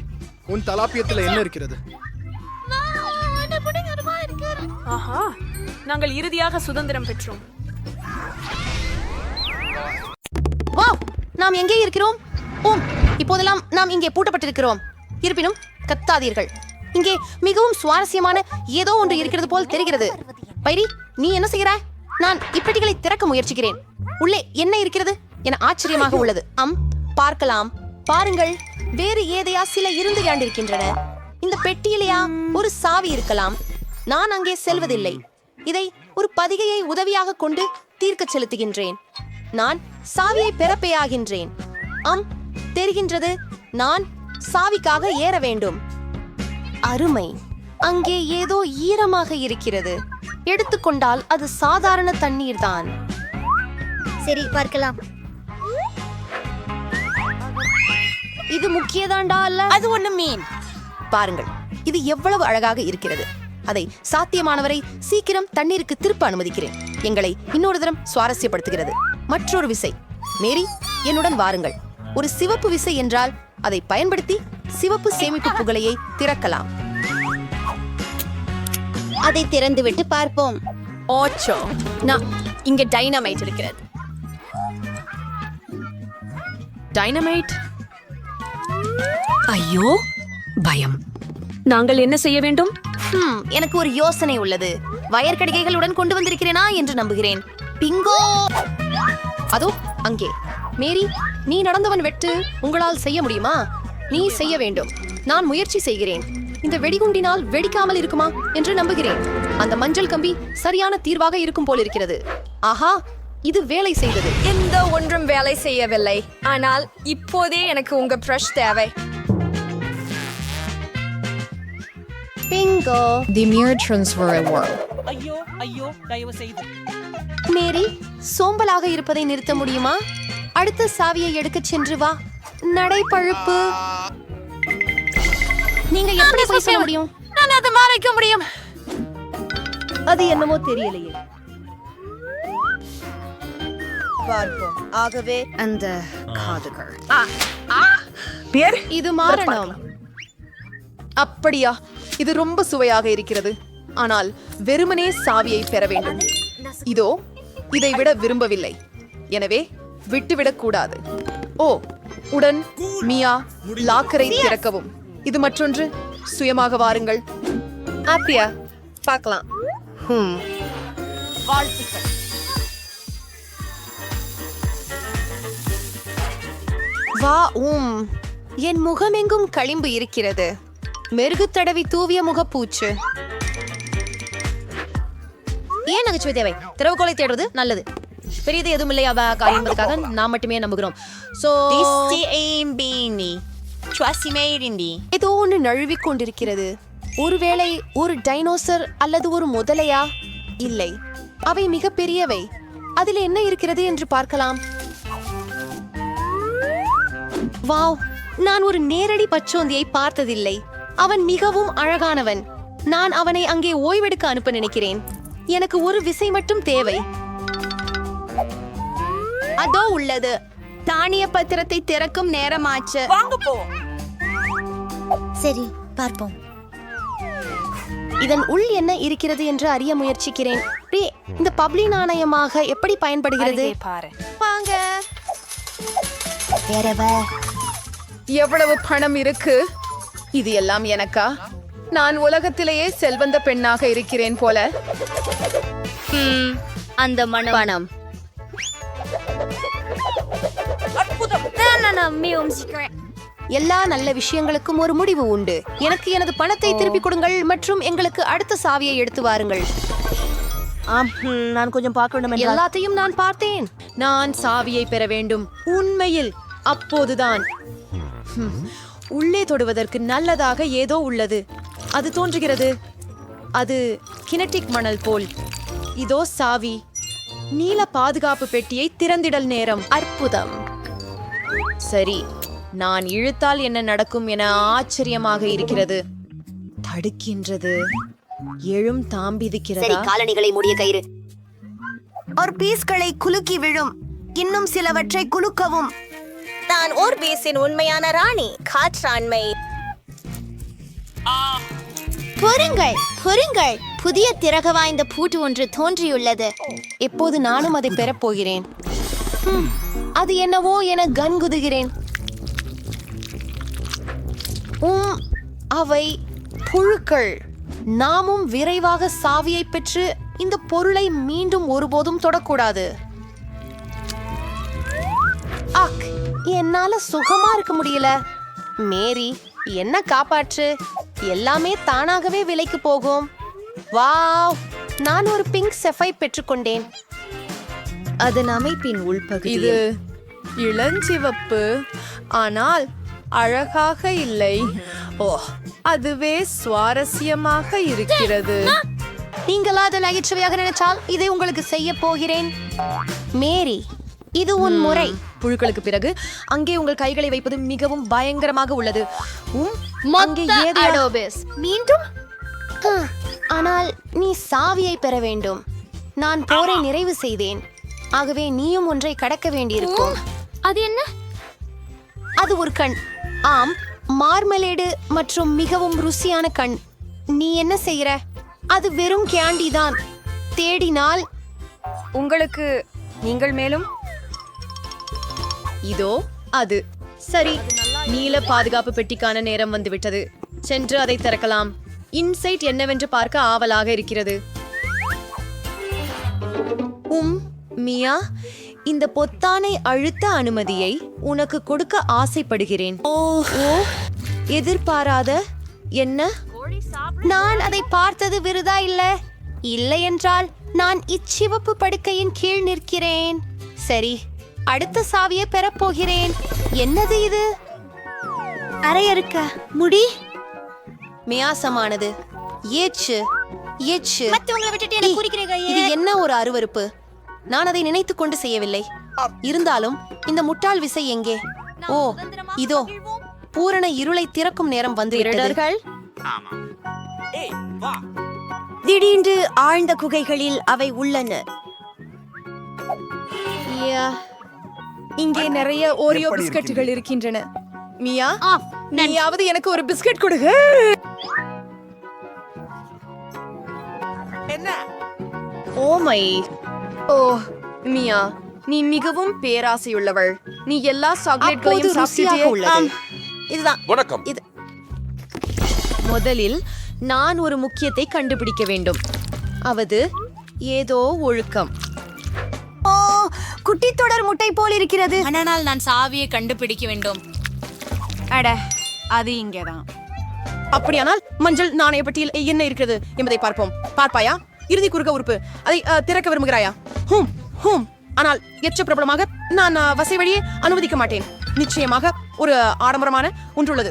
உன் தலாப்பியத்துல என்ன இருக்கிறது? ஆஹா, நாங்கள் இறுதியாக சுதந்திரம் பெற்றோம். வாவ், நாம் எங்கே இருக்கிறோம்? ஓம், இப்போதெல்லாம் நாம் இங்கே பூட்டப்பட்டிருக்கிறோம். இருப்பினும் கத்தாதீர்கள், இங்கே மிகவும் சுவாரஸ்யமான ஏதோ ஒன்று இருக்கிறது போல் தெரிகிறது. பைரி, நீ என்ன செய்கிறாய்? நான் இப்பெட்டிகளை திறக்க முயற்சிக்கிறேன். உள்ளே என்ன இருக்கிறது என ஆச்சரியமாக உள்ளது. பார்க்கலாம். பாருங்கள், வேறு ஏதையா சில இருந்து காண்டிருக்கின்றன. இந்த பெட்டியிலேயா ஒரு சாவி இருக்கலாம். நான் அங்கே செல்வதில்லை. இதை ஒரு பதிகையை உதவியாக கொண்டு தீர்க்க செலுத்துகின்றேன். நான் சாவியை பெறப்பேயாகின்றேன். தெரிகின்றது, நான் சாவிக்காக ஏற வேண்டும். அருமை, அங்கே ஏதோ ஈரமாக இருக்கிறது. எடுத்துக்கொண்டால் அது சாதாரண தண்ணீர் தான். சரி, பார்க்கலாம். இது முக்கியதாண்டா அல்ல? அது ஒண்ணு மீன். பாருங்கள், இது எவ்வளவு அழகாக இருக்கிறது. அதை சாத்தியமானவரை சீக்கிரம் தண்ணீருக்கு திருப்ப அனுமதிக்கிறேன். எங்களை இன்னொரு தரம் சுவாரஸ்யப்படுத்துகிறது. மற்றொரு விசை. மேரி, என்னுடன் வாருங்கள். ஒரு சிவப்பு விசை என்றால் அதை பயன்படுத்தி சிவப்பு சேமிப்பு புகழையை திறக்கலாம். அதை திறந்துவிட்டு பார்ப்போம். ஓச்சோ, நான் இங்க டைனமைட் இருக்கிறது. டைனமைட்? ஐயோ, பயம். நாங்கள் என்ன செய்ய வேண்டும்? எனக்கு ஒரு யோசனை உள்ளது. வயர் கடிகைகளுடன் கொண்டு வந்திருக்கிறேனா என்று நம்புகிறேன். பிங்கோ! அதோ அங்கே. மேரி, நீ நடந்தவன் வெட்டு உங்களால் செய்ய முடியுமா? நீ செய்ய வேண்டும். நான் முயற்சி செய்கிறேன். இந்த வெடிகுண்டினால் வெடிக்காமல் இருக்குமா என்று நம்புகிறேன். அந்த மஞ்சள் கம்பி சரியான தீர்வாக இருக்கும் போல் இருக்கிறது. ஆஹா, இது வேலை செய்தது. எந்த ஒன்றும் வேலை செய்யவில்லை. ஆனால் இப்போதே எனக்கு உங்க பிரஷ் தேவை. Bingo! The mirror transfer work. ஐயோ, ஐயோ, தயவு செய்து. மேரி, சோம்பலாக இருப்பதை நிறுத்த முடியுமா? அடுத்த சாவியை எடுக்கச் சென்று வா. நடைப்பழுப்பு. நீங்க எப்படி போய் சொல்ல முடியும்? நான் அதை மறைக்க முடியும். அது என்னமோ தெரியலையே. பார்ப்போம். ஆகவே அந்த காதுகள். இது மாறணும். அப்படியா? இது ரொம்ப சுவையாக இருக்கிறது. ஆனால் வெறுமனே சாவியை பெற வேண்டும். இதோ, இதை விட விரும்பவில்லை. எனவே விட்டுவிடக் கூடாது. ஓ, உடன் மியா, லாக்கரை திறக்கவும். இது மற்றொன்று. சுயமாக வாருங்கள். அப்படியா? பார்க்கலாம். வா. என் முகமெங்கும் களிம்பு இருக்கிறது. மெருகு தடவி தூவிய முகப்பூச்சு. ஏன் நகைச்சுவை தேவை? திறவுகோலை தேடுறது நல்லது. பெரியது எதுவும் இல்லையா காரியங்களுக்காக நாம் மட்டுமே நம்புகிறோம். ஏதோ ஒன்று நழுவிக் கொண்டிருக்கிறது. ஒருவேளை ஒரு டைனோசர் அல்லது ஒரு முதலையா? இல்லை, அவை மிக பெரியவை. அதில் என்ன இருக்கிறது என்று பார்க்கலாம். வாவ், நான் ஒரு நேரடி பச்சோந்தியை பார்த்ததில்லை. அவன் மிகவும் அழகானவன். நான் அவனை அங்கே ஓய்வெடுக்க அனுப்ப நினைக்கிறேன். எனக்கு ஒரு விசை மட்டும் தேவை. அதோ உள்ளது. தானிய பத்திரத்தை திறக்கும் நேரமாச்சு. வாங்க போ. சரி, பார்ப்போம். இதன் உள் என்ன இருக்கிறது என்று அறிய முயற்சிக்கிறேன். இந்த பப்ளி நாணயமாக எப்படி பயன்படுகிறது? பாரு. வாங்க. எவ்வளவு பணம் இருக்கு? இது எல்லாம் எனக்கா? நான் உலகத்திலேயே செல்வந்த பெண்ணாக இருக்கிறேன் போல. அந்த பணம் எல்லா நல்ல விஷயங்களுக்கும் ஒரு முடிவு உண்டு. எனக்கு எனது பணத்தை திருப்பிக் கொடுங்கள் மற்றும் எங்களுக்கு அடுத்த சாவியை எடுத்து வாருங்கள். நான் கொஞ்சம் பார்க்க வேண்டும். எல்லாத்தையும் நான் பார்த்தேன். நான் சாவியை பெற வேண்டும். உண்மையில் அப்போதுதான் உள்ளே தொடுவதற்கு நல்லதாக ஏதோ உள்ளது. அது தோன்றுகிறது. அது கினெட்டிக் மணல் போல். இதோ சாவி. நீல பாதுகாப்பு பெட்டியை திறந்திடல் நேரம். அற்புதம். சரி, நான் இழுத்தால் என்ன நடக்கும் என ஆச்சரியமாக இருக்கிறது. தடுக்கின்றது. எழும் தாம்பிதிக்கிறதா? காலணிகளை மூடிய கயிறு. ஒரு பீஸ்களை குலுக்கி விழும். இன்னும் சிலவற்றை குலுக்கவும். நான் ஓர் பீஸின் உண்மையான ராணி. காற்றாண்மை. பொறுங்கள் பொறுங்கள், புதிய திறக வாய்ந்த பூட்டு ஒன்று தோன்றியுள்ளது. இப்போது நானும் அதை பெறப் போகிறேன். அது என்னவோ என கன்குதுகிறேன். அவை புழுக்கள். நாமும் விரைவாக சாவியை பெற்று இந்த பொருளை மீண்டும் ஒருபோதும் தொடக்கூடாது. என்னால சுகமா இருக்க முடியல. மேரி, என்ன காப்பாற்று. எல்லாமே தானாகவே விலைக்கு போகும். வாவ், நான் ஒரு பிங்க் செஃபை பெற்றுக்கொண்டேன். அதன் அமைப்பின் உள்பகுதி இது இளஞ்சிவப்பு, ஆனால் அழகாக இல்லை. ஓ, அதுவே சுவாரஸ்யமாக இருக்கிறது. நீங்கள் அதை நகைச்சுவையாக நினைச்சால் இதை உங்களுக்கு செய்ய போகிறேன். மேரி, இது உன் முறை. புழுக்களுக்கு பிறகு அங்கே உங்கள் கைகளை வைப்பது மிகவும் பயங்கரமாக உள்ளது. மீண்டும் ஆனால் நீ சாவியை பெற வேண்டும். நான் போரை நிறைவு செய்தேன். ஆகவே நீயும் ஒன்றை கடக்க வேண்டியிருக்கும். அது என்ன? அது ஒரு கண். ஆம், மார்மலேடு மற்றும் மிகவும் ருசியான கண். நீ என்ன செய்யற? அது வெறும் கேண்டி தான். தேடினால் உங்களுக்கு நீங்கள் மேலும் இதோ அது. சரி, நீல பாதுகாப்பு பெட்டிக்கான நேரம் வந்துவிட்டது. சென்று அதை திறக்கலாம். இன்சைட் என்னவென்று பார்க்க ஆவலாக இருக்கிறது. மியா, இந்த பொத்தானை அழுத்த அனுமதியை உனக்கு கொடுக்க ஆசைப்படுகிறேன். ஓ, எதிர்பாராத என்ன? நான் அதை பார்த்தது விருதா இல்லை என்றால் நான் இச்சிவப்பு படுக்கையின் கீழ் நிற்கிறேன். சரி, அடுத்த சாவியை பெறப்போகிறேன். என்னது இது? அரையறுக்க முடி மியாசமானது. ஏச்சு ஏச்சு. இது என்ன ஒரு அருவருப்பு. நான் அதை நினைத்துக் கொண்டு செய்யவில்லை. இருந்தாலும் இந்த முட்டாள் விசை எங்கே? ஓ, இதோ பூரண இருளை திறக்கும் நேரம் வந்துவிட்டது. திடீரென்று ஆழ்ந்த குகைகளில் அவை உள்ளன. இங்கே நிறைய ஓரியோ பிஸ்கட்டுகள் இருக்கின்றன. மியா, நீயாவது எனக்கு ஒரு பிஸ்கட் கொடுங்க. ஓ மியா, நீ மிகவும் பேராசையுள்ளவள். நீ எல்லா சாக்லேட்களையும் சாப்பிட்டியே. இதுதான் வணக்கம். இது முதலில் நான் ஒரு முக்கியத்தை கண்டுபிடிக்க வேண்டும். அவது ஏதோ ஒழுக்கம். ஓ, குட்டி தொடர் முட்டை போல் இருக்கிறது. ஆனால் நான் சாவியை கண்டுபிடிக்க வேண்டும். அட, அது இங்கேதான். அப்படியானால் மஞ்சள் நாணய பெட்டியில் என்ன இருக்கிறது என்பதை பார்ப்போம். பார்ப்பாயா? இறுதி குறுக உறுப்பு. அதை திறக்க விரும்புகிறாயா? ஆனால் எச்ச பிரபலமாக நான் வசை வழியே அனுமதிக்க மாட்டேன். நிச்சயமாக ஒரு ஆடம்பரமான ஒன்றுள்ளது.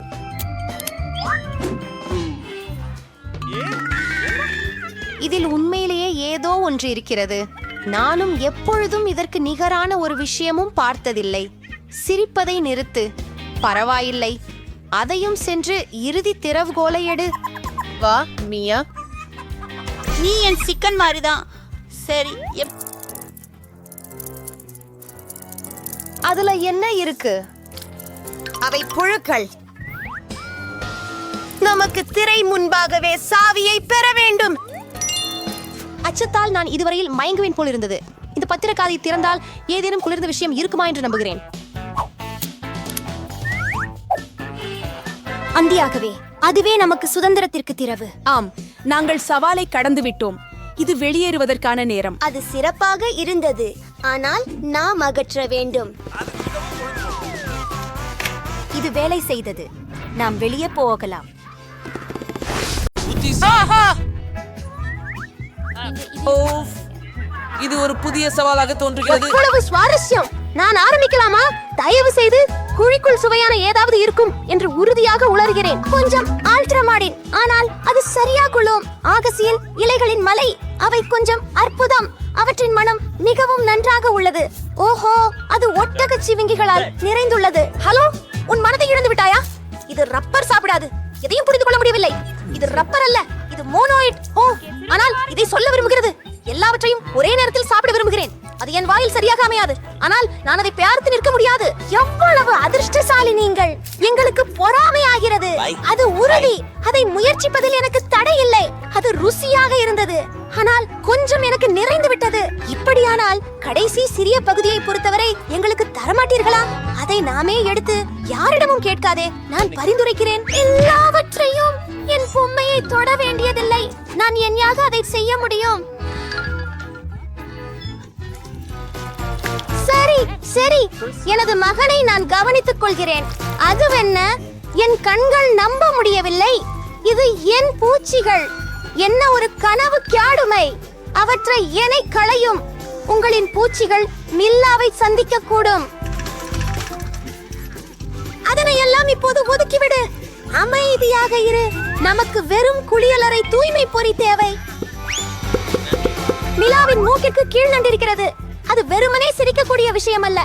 இதில் உண்மையிலேயே ஏதோ ஒன்று இருக்கிறது. நானும் எப்பொழுதும் இதற்கு நிகரான ஒரு விஷயமும் பார்த்ததில்லை. சிரிப்பதை நிறுத்து. பரவாயில்லை, அதையும் சென்று இறுதி திறவுகோலை எடு. வா மியா, நீ என் சிக்கன் மாதிரிதான். சரி, அதுல என்ன இருக்கு? அவை புழுக்கள். நமக்கு திரை முன்பாகவே சாவியை பெற வேண்டும். அச்சத்தால் நான் இதுவரையில் மயங்குவேன் போல் இருந்தது. இந்த பத்திரக்காதை திறந்தால் ஏதேனும் குளிர்ந்த விஷயம் இருக்குமா என்று நம்புகிறேன். அந்தியாகவே அதுவே நமக்கு சுதந்திரத்திற்கு திறவு. ஆம், நாங்கள் சவாலை கடந்து விட்டோம். இது வெளியேறுவதற்கான நேரம். அது சிறப்பாக இருந்தது, ஆனால் நாம் அகற்ற வேண்டும். இது வேலை செய்தது. நாம் வெளியே போகலாம். இது ஒரு புதிய சவாலாக தோன்றுகிறது. எவ்வளவு சுவாரஸ்யம்! நான் ஆரம்பிக்கலாமா? தயவு செய்து குழிக்குள் சுவையான ஏதாவது இருக்கும் என்று உறுதியாக உணர்கிறேன். கொஞ்சம் ஆல்ட்ராமாடின், ஆனால் அது சரியா கொள்ளும். ஆகசியல் இலைகளின் மலை, அவை கொஞ்சம் அற்புதம். அவற்றின் மனம் மிகவும் நன்றாக உள்ளது. ஓஹோ, அது ஒட்டக சிவிங்கிகளால் நிறைந்துள்ளது. ஹலோ, உன் மனதை இழந்து விட்டாயா? இது ரப்பர் சாப்பிடாது. எதையும் புரிந்து கொள்ள முடியவில்லை. இது ரப்பர் அல்ல, இது மோனோயிட். ஓ, ஆனால் இதை சொல்ல விரும்புகிறது. எல்லாவற்றையும் ஒரே நேரத்தில் சாப்பிட விரும்புகிறேன். அது என் வாயில் சரியாக அமையாது, ஆனால் நான் அதை பார்த்து நிற்க முடியாது. எவ்வளவு அதிர்ஷ்டசாலி நீங்கள்! எங்களுக்கு பொறாமை ஆகிறது. அது உறுதி. அதை முயற்சிப்பதில் எனக்கு தடை இல்லை. அது ருசியாக இருந்தது, ஆனால் கொஞ்சம் எனக்கு நிறைந்து விட்டது. இப்படியானால் கடைசி சிறிய பகுதியை பொறுத்தவரை எங்களுக்கு தரமாட்டீர்களா? அதை நாமே எடுத்து யாரிடமும் கேட்காதே. நான் பரிந்துரைக்கிறேன். எல்லாவற்றையும் என் பொம்மையை தொட வேண்டியதில்லை. நான் என்யாக அதை செய்ய முடியும். சரி சரி, எனது மகனை நான் கவனித்துக் கொள்கிறேன். அதுவென்ன? என் கண்கள் நம்ப முடியவில்லை. இது என் பூச்சிகள். என்ன ஒரு கனவு கியாடுமை! அவற்றை எனை களையும். உங்களின் பூச்சிகள் மில்லாவை சந்திக்க கூடும். அதனை எல்லாம் இப்போது ஒதுக்கிவிடு. அமைதியாக இரு. நமக்கு வெறும் குளியலறை தூய்மை பொறி தேவை. மிலாவின் மூக்கிற்கு கீழ் நண்டிருக்கிறது. அது வெறுமனே சிரிக்கக்கூடிய விஷயம் அல்ல.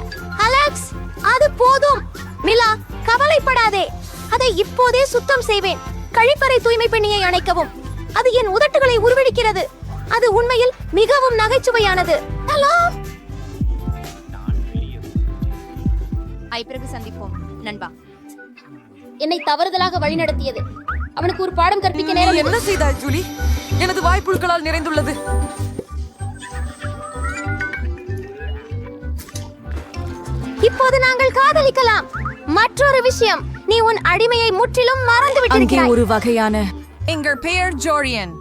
அலெக்ஸ், அது போதும். மிலா, கவலைப்படாதே. அதை இப்போதே சுத்தம் செய்வேன். கழிப்பறை தூய்மை பெண்ணியை அணைக்கவும். அது என் உதட்டுகளை உருவெடுக்கிறது. அது உண்மையில் மிகவும் நகைச்சுவையானது. ஹலோ, பிறகு சந்திப்போம் நண்பா. என்னை தவறுதலாக வழிநடத்தியது. அவனுக்கு ஒரு பாடம் கற்பிக்க நேரம். என்ன செய்தாய் ஜூலி? எனது வாய்ப்புழுக்களால் நிறைந்துள்ளது. இப்போது நாங்கள் காதலிக்கலாம். மற்றொரு விஷயம், நீ உன் அடிமையை முற்றிலும் மறந்து விட்டிருக்கிறாய். ஒரு வகையான எங்கள் பெயர் ஜோரியன்.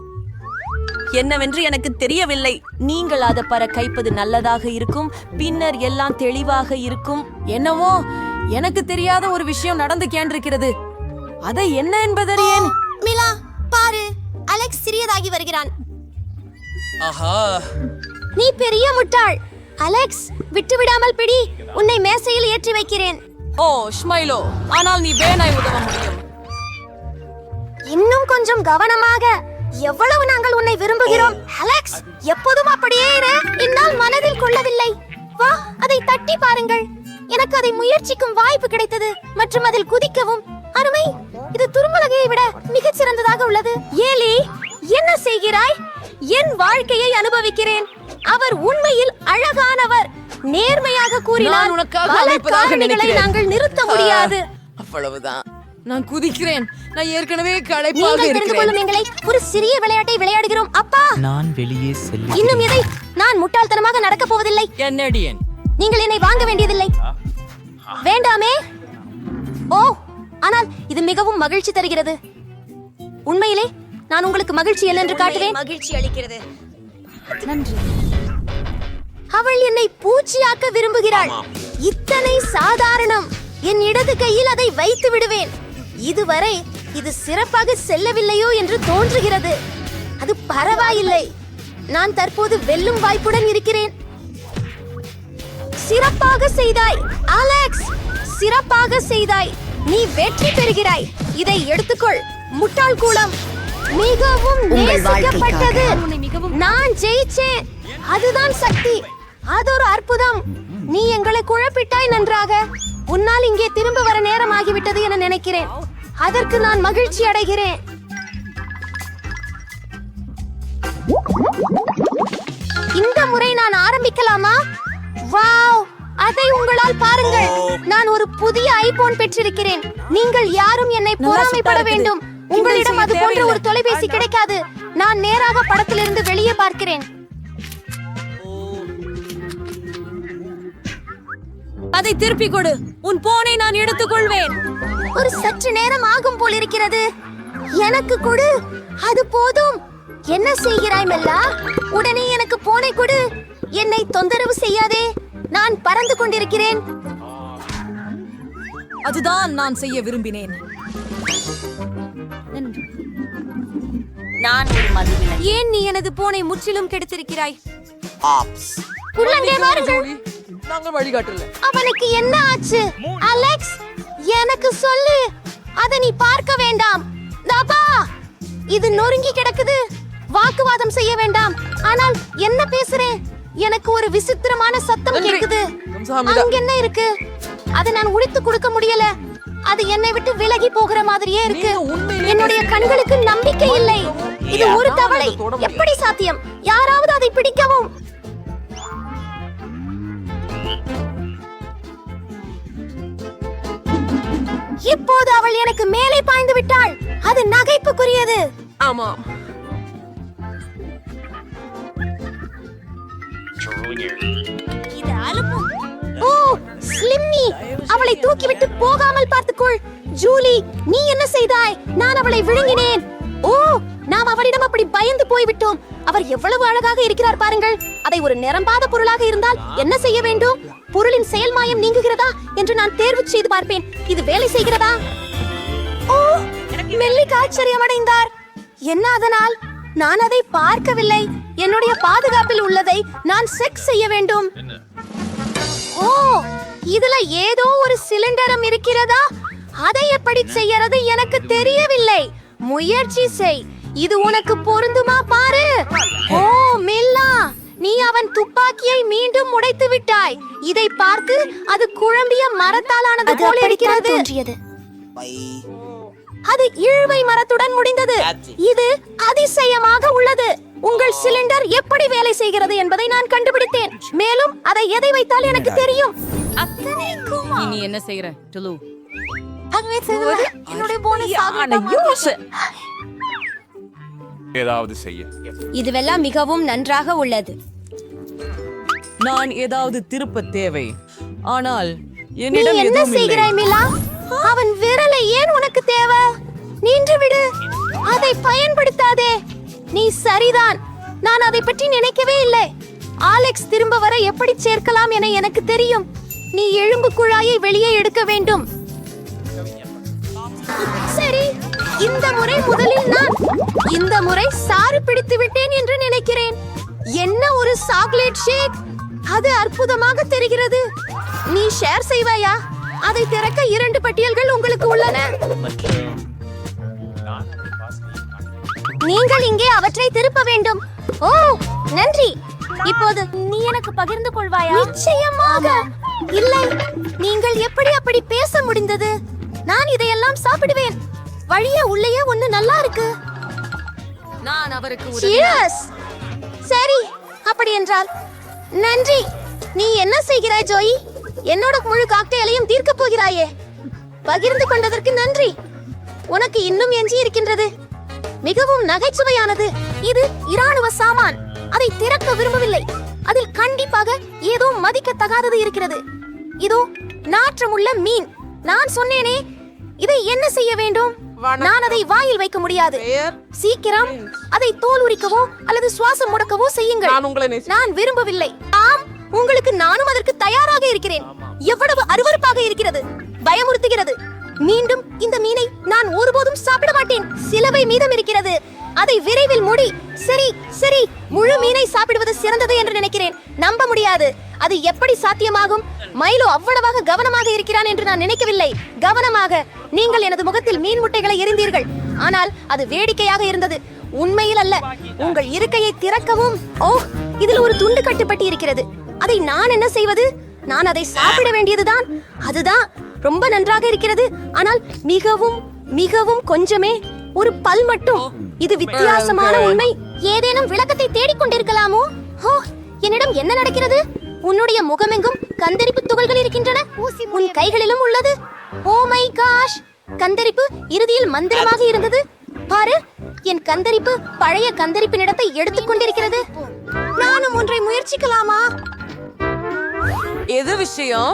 என்னவென்று எனக்கு தெரியவில்லை. நீங்கள் அதை பற கைப்பது நல்லதாக இருக்கும். பின்னர் எல்லாம் தெளிவாக இருக்கும். என்னவோ எனக்கு தெரியாத ஒரு விஷயம் நடந்து கேண்டிருக்கிறது. அதை என்ன என்பதறியேன். மிலா, பாரு, அலெக்ஸ் சிறியதாகி வருகிறான். ஆஹா, நீ பெரிய முட்டாள். அலெக்ஸ், விட்டுவிடாமல் பிடி. உன்னை மேசையில் ஏற்றி வைக்கிறேன். ஓ ஸ்மைலோ, ஆனால் நீ வேணாய் உதவ முடியும். இன்னும் கொஞ்சம் கவனமாக. எவ்வளவு நாங்கள் உன்னை விரும்புகிறோம். அலெக்ஸ், எப்போதும் அப்படியே இரு. என்னால் மனதில் கொள்ளவில்லை. வா, அதை தட்டி பாருங்கள். எனக்கு அதை முயற்சிக்கும் வாய்ப்பு கிடைத்தது மற்றும் அதில் குதிக்கவும். அருமை! இது துரும்பலகையை விட மிகச் சிறந்ததாக உள்ளது. ஏலி, என்ன செய்கிறாய்? என் வாழ்க்கையை அனுபவிக்கிறேன். அவர் உண்மையில் அழகானவர். நேர்மையாக கூறினார். பல காரணிகளை நாங்கள் நிறுத்த முடியாது. அவ்வளவுதான். நான் குதிக்கிறேன். நான் ஏற்கனவே களைப்பாக நீங்கள் தெரிந்து இருக்கிறேன். கொள்ளும் எங்களை ஒரு சிறிய விளையாட்டை விளையாடுகிறோம். அப்பா, நான் வெளியே செல்ல இன்னும் எதை? நான் முட்டாள்தனமாக நடக்கப் போவதில்லை. கென்னடியன். நீங்கள் என்னை வாங்க வேண்டியதில்லை. வேண்டாமே. ஓ, ஆனால் இது மிகவும் மகிழ்ச்சி தருகிறது. உண்மையிலே நான் உங்களுக்கு மகிழ்ச்சி என்று காட்டுவேன். மகிழ்ச்சி அளிக்கிறது. நன்றி. அவள் என்னை பூச்சியாக்க விரும்புகிறாள். இத்தனை சாதாரணம். என் இடது கையில் அதை வைத்து விடுவேன். இதுவரை இது சிறப்பாக செல்லவில்லையோ என்று தோன்றுகிறது. அது பரவாயில்லை. நான் தற்போது வெல்லும் வாய்ப்புடன் இருக்கிறேன். சிறப்பாக செய்தாய் அலெக்ஸ், சிறப்பாக செய்தாய். நீ வெற்றி பெறுகிறாய். இதை எடுத்துக்கொள். முட்டாள் கூலம் மிகவும் நேசிக்கப்பட்டது. நான் ஜெயிச்சேன். அதுதான் சக்தி. அது ஒரு அற்புதம். நீ எங்களை குழப்பிட்டாய். நன்றாக. உன்னால் இங்கே திரும்ப வர நேரம் ஆகிவிட்டது என நினைக்கிறேன். அதற்கு நான் மகிழ்ச்சி அடைகிறேன். இந்த முறை நான் ஆரம்பிக்கலாமா? வாவ், அதை உங்களால் பாருங்கள். நான் ஒரு புதிய ஐபோன் பெற்றிருக்கிறேன். நீங்கள் யாரும் என்னை பொறாமைப்பட வேண்டும். உங்களிடம் அது போன்ற ஒரு தொலைபேசி கிடைக்காது. நான் நேராக படத்திலிருந்து வெளியே பார்க்கிறேன். அதை திருப்பிக் கொடு. உன் போனை நான் எடுத்துக்கொள்வேன். ஒரு சற்று நேரம் ஆகும் போல் இருக்கிறது. எனக்கு கொடு. அது போதும். என்ன செய்கிறாய் மெல்லா? உடனே எனக்கு போனை கொடு. என்னை தொந்தரவு செய்யாதே. நான் பறந்து கொண்டிருக்கிறேன். அதுதான் நான் செய்ய விரும்பினேன். நான் ஒரு மதுவிலை. ஏன் நீ எனது போனை முற்றிலும் கெடுத்திருக்கிறாய்? உள்ளங்கே வாருங்கள். நாங்க வழிகாட்டல. அவனுக்கு என்ன ஆச்சு? அலெக்ஸ், எனக்கு சொல்லு. அதை நீ பார்க்க வேண்டாம். தபா, இது நொறுங்கி கிடக்குது. வாக்குவாதம் செய்ய வேண்டாம். ஆனால் என்ன பேசுறேன்? எனக்கு ஒரு விசித்திரமான சத்தம் கேக்குது. அங்க என்ன இருக்கு? அதை நான் உடைத்து கொடுக்க முடியல. அது என்னை விட்டு விலகி போகிற மாதிரியே இருக்கு. என்னுடைய கண்களுக்கு நம்பிக்கை இல்லை. இது ஒரு தவளை. எப்படி சாத்தியம்? யாராவது அதை பிடிக்கவும். இப்போது அவள் எனக்கு மேலே பாய்ந்து விட்டாள். அது நகைப்புக்குரியது. ஆமாம். ஓ, ஸ்லிம்மி, அவளை தூக்கிவிட்டு போகாமல் பார்த்துக்கொள். ஜூலி, நீ என்ன செய்தாய்? நான் அவளை விழுங்கினேன். ஓ, நாம் அவளிடம் அப்படி பயந்து போய்விட்டோம். அவர் எவ்வளவு அழகாக இருக்கிறார் பாருங்கள். அதை ஒரு நிரம்பாத பொருளாக இருந்தால் என்ன செய்ய வேண்டும்? பொருளின் செயல்மாயம் நீங்குகிறதா என்று நான் தேர்வு செய்து பார்ப்பேன். இது வேலை செய்கிறதா? ஓ, மெல்லிக் ஆச்சரியமடைந்தார். என்ன அதனால்? நான் அதை பார்க்கவில்லை. என்னுடைய பாதுகாப்பில் உள்ளதை நான் செக் செய்ய வேண்டும். ஓ, இதுல ஏதோ ஒரு சிலிண்டரம் இருக்கிறதா? அதை எப்படி செய்யறது எனக்கு தெரியவில்லை. முயற்சி செய். இது உனக்கு பொருந்துமா பாரு. ஓ, மில்லா, நீ அவன் துப்பாக்கியை மீண்டும் உடைத்து விட்டாய். இதை பார்த்து அது குழம்பிய மரத்தாலானது போல இருக்கிறது. அது இழுவை மரத்துடன் முடிந்தது. இது அதிசயமாக உள்ளது. உங்கள் சிலிண்டர் எப்படி வேலை செய்கிறது என்பதை நான் கண்டுபிடித்தேன். மேலும் அதை எதை வைத்தால் எனக்கு தெரியும். நீ என்ன செய்யற டுலு? என்னுடைய போனஸ் ஏதாவது செய்ய. இதுவெல்லாம் மிகவும் நன்றாக உள்ளது. நான் ஏதாவது திருப்ப தேவை. ஆனால் நீ என்ன செய்கிறாய் மிலா? அவன் விரலை ஏன் உனக்கு தேவை? நின்று விடு. அதை பயன்படுத்தாதே. நீ சரிதான். நான் அதை பற்றி நினைக்கவே இல்லை. ஆலெக்ஸ் திரும்ப வர எப்படி சேர்க்கலாம் என எனக்கு தெரியும். நீ எலும்பு குழாயை வெளியே எடுக்க வேண்டும். சரி, இந்த முறை முதலில் நான் இந்த முறை சாறு பிடித்து விட்டேன் என்று நினைக்கிறேன். என்ன ஒரு சாக்லேட் ஷேக்! அது அற்புதமாக தெரிகிறது. நீ ஷேர் செய்வாயா? அதை திறக்க 2 பட்டியல்கள் உங்களுக்கு உள்ளன. நீங்கள் இங்கே அவற்றை திருப்ப வேண்டும். ஓ, நன்றி. இப்போது நீ எனக்கு பகிர்ந்து கொள்வாயா? நிச்சயமாக. இல்லை, நீங்கள் எப்படி அப்படி பேச முடிந்தது? நான் இதையெல்லாம் சாப்பிடுவேன். வழியே உள்ளேயே ஒண்ணு நல்லா இருக்கு. நான் அவருக்கு Cheers. சரி, அப்படி என்றால் நன்றி. நீ என்ன செய்கிறாய் ஜோயி? என்னோட முழு காக்டெயிலையும் தீர்க்க போகிறாயே. பகிர்ந்து கொண்டதற்கு நன்றி. உனக்கு இன்னும் எஞ்சி இருக்கின்றது. மிகவும் நகைச்சுவையானது. இது இராணுவ சாமான். அதை திறக்க விரும்பவில்லை. அதில் கண்டிப்பாக ஏதோ மதிக்கத்தகாதது இருக்கிறது. இதோ நாற்றமுள்ள மீன். நான் சொன்னேனே, இதை என்ன செய்ய வேண்டும்? நான் அதை வாயில் வைக்க முடியாது. சீக்கிரம் அதை தோல் உரிக்கவோ அல்லது சுவாசம் முடக்கவோ செய்யுங்கள். நான் விரும்பவில்லை. ஆம், உங்களுக்கு நானும் அதற்கு தயாராக இருக்கிறேன். எவ்வளவு அருவருப்பாக இருக்கிறது, பயமுறுத்துகிறது. மீண்டும் இந்த மீனை நான் ஒருபோதும் சாப்பிட மாட்டேன். சிலவை மீதம் இருக்கிறது. அதை விரைவில் முடி. சரி சரி, முழு மீனை சாப்பிடுவது சிறந்தது என்று நினைக்கிறேன். நம்ப முடியாது. அது எப்படி சாத்தியமாகும்? மைலோ அவ்வளவாக கவனமாக இருக்கிறான் என்று நான் நினைக்கவில்லை. கவனமாக. நீங்கள் எனது முகத்தில் மீன் முட்டைகளை எறிந்தீர்கள். ஆனால் அது வேடிக்கையாக இருந்தது, உண்மையில் அல்ல. உங்கள் இருக்கையை திறக்கவும். ஓ, இதில் ஒரு துண்டு கட்டுப்பட்டி இருக்கிறது. அதை நான் என்ன செய்வது? நான் அதை சாப்பிட வேண்டியதுதான். அதுதான் ரொம்ப நன்றாக இருக்கிறது. ஆனால் மிகவும் மிகவும் கொஞ்சமே. ஒரு பல் மட்டும். இது வித்தியாசமான உண்மை. ஏதேனும் விளக்கத்தை தேடிக்கொண்டிருக்கலாமோ? ஓ, என்னிடம் என்ன நடக்கிறது? உன்னுடைய முகமெங்கும் கந்தரிப்பு துகள்கள் இருக்கின்றன. உன் கைகளிலும் உள்ளது. ஓ மை காஷ், கந்தரிப்பு இறுதியில் மந்திரமாக இருந்தது. பாரு, என் கந்தரிப்பு பழைய கந்தரிப்பின் இடத்தை எடுத்துக் கொண்டிருக்கிறது. நானும் ஒன்றை முயற்சிக்கலாமா? எது விஷயம்?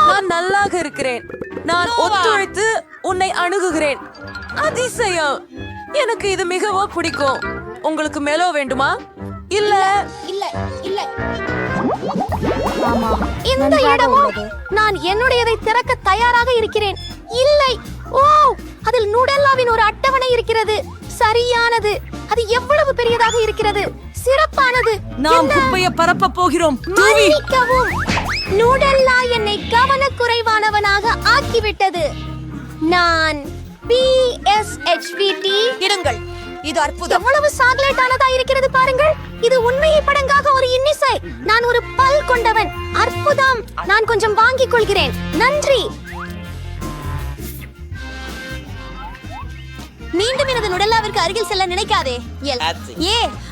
நான் நல்லாக இருக்கிறேன். நான் ஒத்துழைத்து உன்னை அணுகுகிறேன். அதிசயம். எனக்கு இது மிகவும் பிடிக்கும். உங்களுக்கு மேலோ வேண்டுமா? இல்ல இல்ல இல்ல. இந்த இடமும் நான் என்னுடையதை திறக்க தயாராக இருக்கிறேன். இல்லை. ஓ, அதில் நுடல்லாவின் ஒரு அட்டவணை இருக்கிறது. சரியானது. அது எவ்வளவு பெரியதாக இருக்கிறது. சிறப்பானது. நாம் குப்பையை பரப்ப போகிறோம். மன்னிக்கவும். நுடல்லா என்னை கவனக்குறைவானவனாக ஆக்கிவிட்டது. நான் PSHVT. இருங்கள், இது அற்புதம். எவ்வளவு சாக்லேட் ஆனதா இருக்கிறது பாருங்கள். இது உண்மையை படங்காக ஒரு இன்னிசை. நான் ஒரு பல் கொண்டவன். அற்புதம். நான் கொஞ்சம் வாங்கிக் கொள்கிறேன். நன்றி. மீண்டும் எனது நுடல்லாவிற்கு அருகில் செல்ல நினைக்காதே.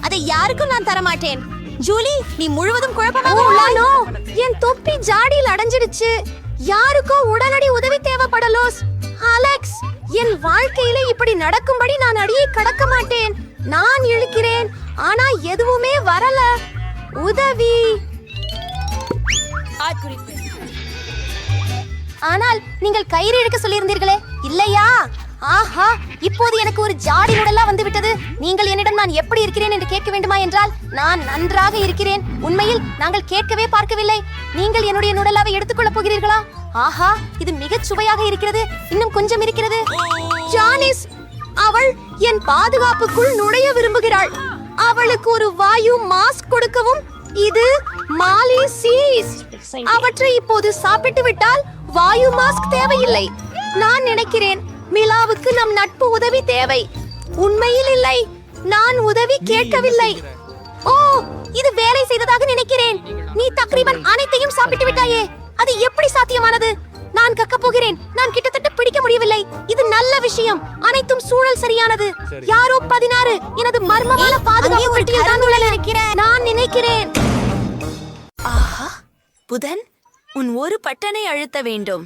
அதை யாருக்கும் நான் தர மாட்டேன். ஜூலி, நீ முழுவதும் குழப்பமாக உள்ளானோ? என் தொப்பி ஜாடியில் அடைஞ்சிடுச்சு. யாருக்கோ உடனடி உதவி தேவைப்படலோஸ். அலெக்ஸ், என் வாழ்க்கையில இப்படி நடக்கும்படி நான் அடியை கடக்க மாட்டேன். நான் இழுக்கிறேன், ஆனா எதுவுமே வரல. உதவி. ஆனால் நீங்கள் கயிறு இழுக்க சொல்லியிருந்தீர்களே, இல்லையா? ஆஹா, இப்போது எனக்கு ஒரு ஜாடி நுடல்லா வந்து விட்டது. நீங்கள் என்னிடம் நான் எப்படி இருக்கிறேன் என்று கேட்க வேண்டுமா என்றால் நான் நன்றாக இருக்கிறேன். உண்மையில் நாங்கள் கேட்கவே பார்க்கவில்லை. நீங்கள் என்னுடைய நுடல்லாவை எடுத்துக்கொள்ளப் போகிறீர்களா? ஆஹா, இது மிகச் சுவையாக இருக்கிறது. இன்னும் கொஞ்சம் இருக்கிறது. ஜானிஸ், அவள் என் பாதுகாப்புக்குள் நுழைய விரும்புகிறாள். அவளுக்கு ஒரு வாயு மாஸ்க் கொடுக்கவும். இது மாலி சீஸ். அவற்றை இப்போது சாப்பிட்டு விட்டால் வாயு மாஸ்க் தேவையில்லை. நான் நினைக்கிறேன் மிலாவுக்கு நம் நட்பு உதவி தேவை. உண்மையில் இல்லை, நான் உதவி கேட்கவில்லை. ஓ, இது வேலை செய்ததாக நினைக்கிறேன். நீ தக்ரீபன் அனைத்தையும் சாப்பிட்டு விட்டாயே. அது எப்படி சாத்தியமானது? நான் கக்க போகிறேன். நான் கிட்டத்தட்ட பிடிக்க முடியவில்லை. இது நல்ல விஷயம். அனைத்தும் சூழல் சரியானது. யாரோ 16 எனது மர்மமான பாதுகாப்பு பெட்டியில் தான் உள்ளன. நான் நினைக்கிறேன். ஆஹா, புதன், உன் ஒரு பட்டனை அழுத்த வேண்டும்.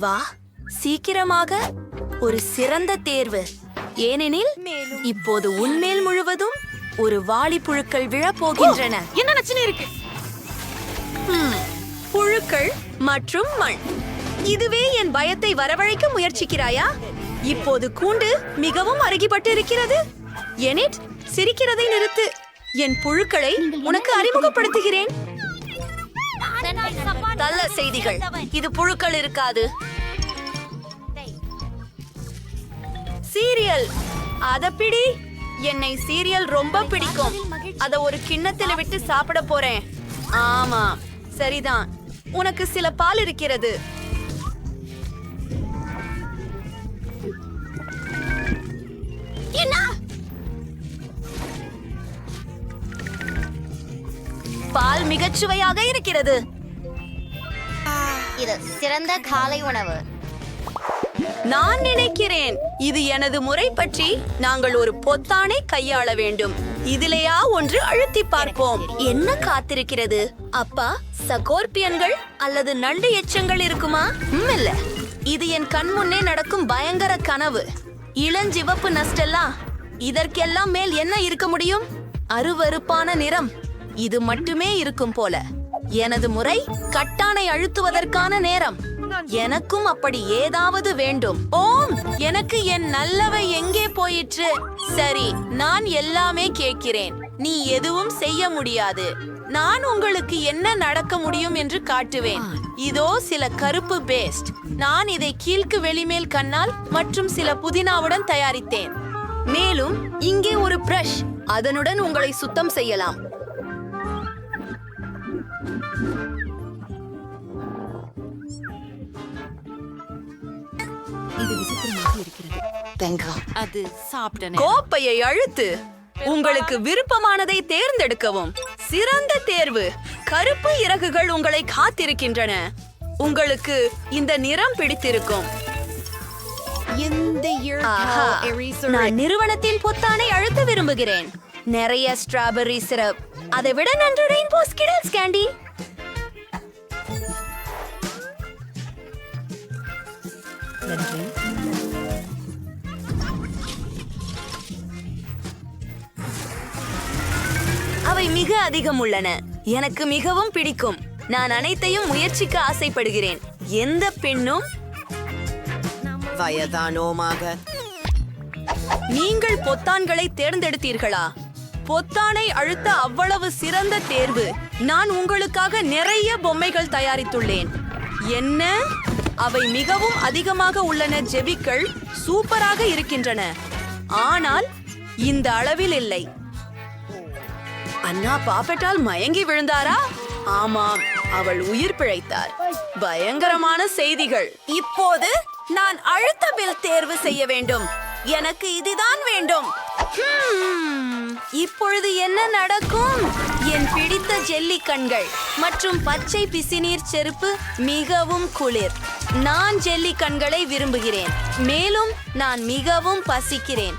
வா, சீக்கிரமாக. ஒரு சிறந்த தேர்வு. ஏனெனில் இப்போது உன்மேல் முழுவதும் ஒரு வாளி புழுக்கள் விழப்போகின்றன. என்ன நச்சுன்னு இருக்கு? புழுக்கள் மற்றும் மண். இதுவே என் பயத்தை வரவழைக்க முயற்சிக்கிறாயா? இப்போது கூண்டு மிகவும் அருகிப்பட்டு இருக்கிறது. எனிட், சிரிக்கிறதை நிறுத்து. என் புழுக்களை உனக்கு அறிமுகப்படுத்துகிறேன். நல்ல செய்திகள். இது புழுக்கள் இருக்காது. சீரியல். அத பிடி. என்னை சீரியல் ரொம்ப பிடிக்கும். அத ஒரு கிண்ணத்துல விட்டு சாப்பிட போறேன். ஆமா, சரிதான். உனக்கு சில பால் இருக்கிறது. என்ன? பால் மிகச் சுவையாக இருக்கிறது. இது சிறந்த காலை உணவு. நான் நினைக்கிறேன் இது எனது முறை பற்றி நாங்கள் ஒரு பொத்தானை கையாள வேண்டும். இதிலேயா ஒன்று அழுத்தி பார்ப்போம். என்ன காத்திருக்கிறது? அப்பா, சகோர்பியன்கள் அல்லது நண்டு எச்சங்கள் இருக்குமா? இல்ல. இது என் கண் முன்னே நடக்கும் பயங்கர கனவு. இளஞ்சிவப்பு நஸ்டெல்லா. இதற்கெல்லாம் மேல் என்ன இருக்க முடியும்? அருவருப்பான நிறம். இது மட்டுமே இருக்கும் போல. எனது முறை கட்டானை அழுத்துவதற்கான நேரம். எனக்கும் அப்படி ஏதாவது வேண்டும். ஓம், எனக்கு என் நல்லவை எங்கே போயிற்று? சரி, நான் எல்லாமே கேட்கிறேன். நீ எதுவும் செய்ய முடியாது. நான் உங்களுக்கு என்ன நடக்க முடியும் என்று காட்டுவேன். இதோ சில கருப்பு பேஸ்ட். நான் இதை கீழ்க்கு வெளிமேல் கண்ணால் மற்றும் சில புதினாவுடன் தயாரித்தேன். மேலும் இங்கே ஒரு பிரஷ். அதனுடன் உங்களை சுத்தம் செய்யலாம். இது விசித்திரமாக இருக்கிறது. அது சாப்பிட்டேன். கோப்பையை அழுத்து. உங்களுக்கு விருப்பமானதை தேர்ந்தெடுக்கவும். சிறந்த தேர்வு. கருப்பு இறகுகள் உங்களை காத்திருக்கின்றன. உங்களுக்கு இந்த நிறம் பிடித்திருக்கும். ஆஹா, நான் நிறுவனத்தின் பொத்தானை அழுத்த விரும்புகிறேன். நிறைய ஸ்ட்ராபெர்ரி சிரப். அதை விட நன்று ரெயின்போ ஸ்கிடல்ஸ் கேண்டி. அவை மிக அதிகம் உள்ளன. எனக்கு மிகவும் பிடிக்கும். நான் அனைத்தையும் முயற்சிக்க ஆசைப்படுகிறேன். எந்த பெண்ணும் வயதானோமாக. நீங்கள் பொத்தான்களை தேர்ந்தெடுத்தீர்களா? பொத்தானை அழுத்த அவ்வளவு சிறந்த தேர்வு. நான் உங்களுக்காக நிறைய பொம்மைகள் தயாரித்துள்ளேன். என்ன? அவை மிகவும் அதிகமாக உள்ளன. ஜெபிக்கள் சூப்பராக இருக்கின்றன, ஆனால் இந்த அளவில் இல்லை. அண்ணா பாப்பெட்டால் மயங்கி விழுந்தாரா? ஆமாம், அவள் உயிர் பிழைத்தார். பயங்கரமான செய்திகள். இப்போது நான் அழுத்த பில் தேர்வு செய்ய வேண்டும். எனக்கு இதுதான் வேண்டும். இப்பொழுது என்ன நடக்கும்? என் பிடித்த ஜெல்லி கண்கள் மற்றும் பச்சை பிசினீர் செருப்பு மிகவும் குளிர். நான் ஜெல்லி கண்களை விரும்புகிறேன், மேலும் நான் மிகவும் பசிக்கிறேன்.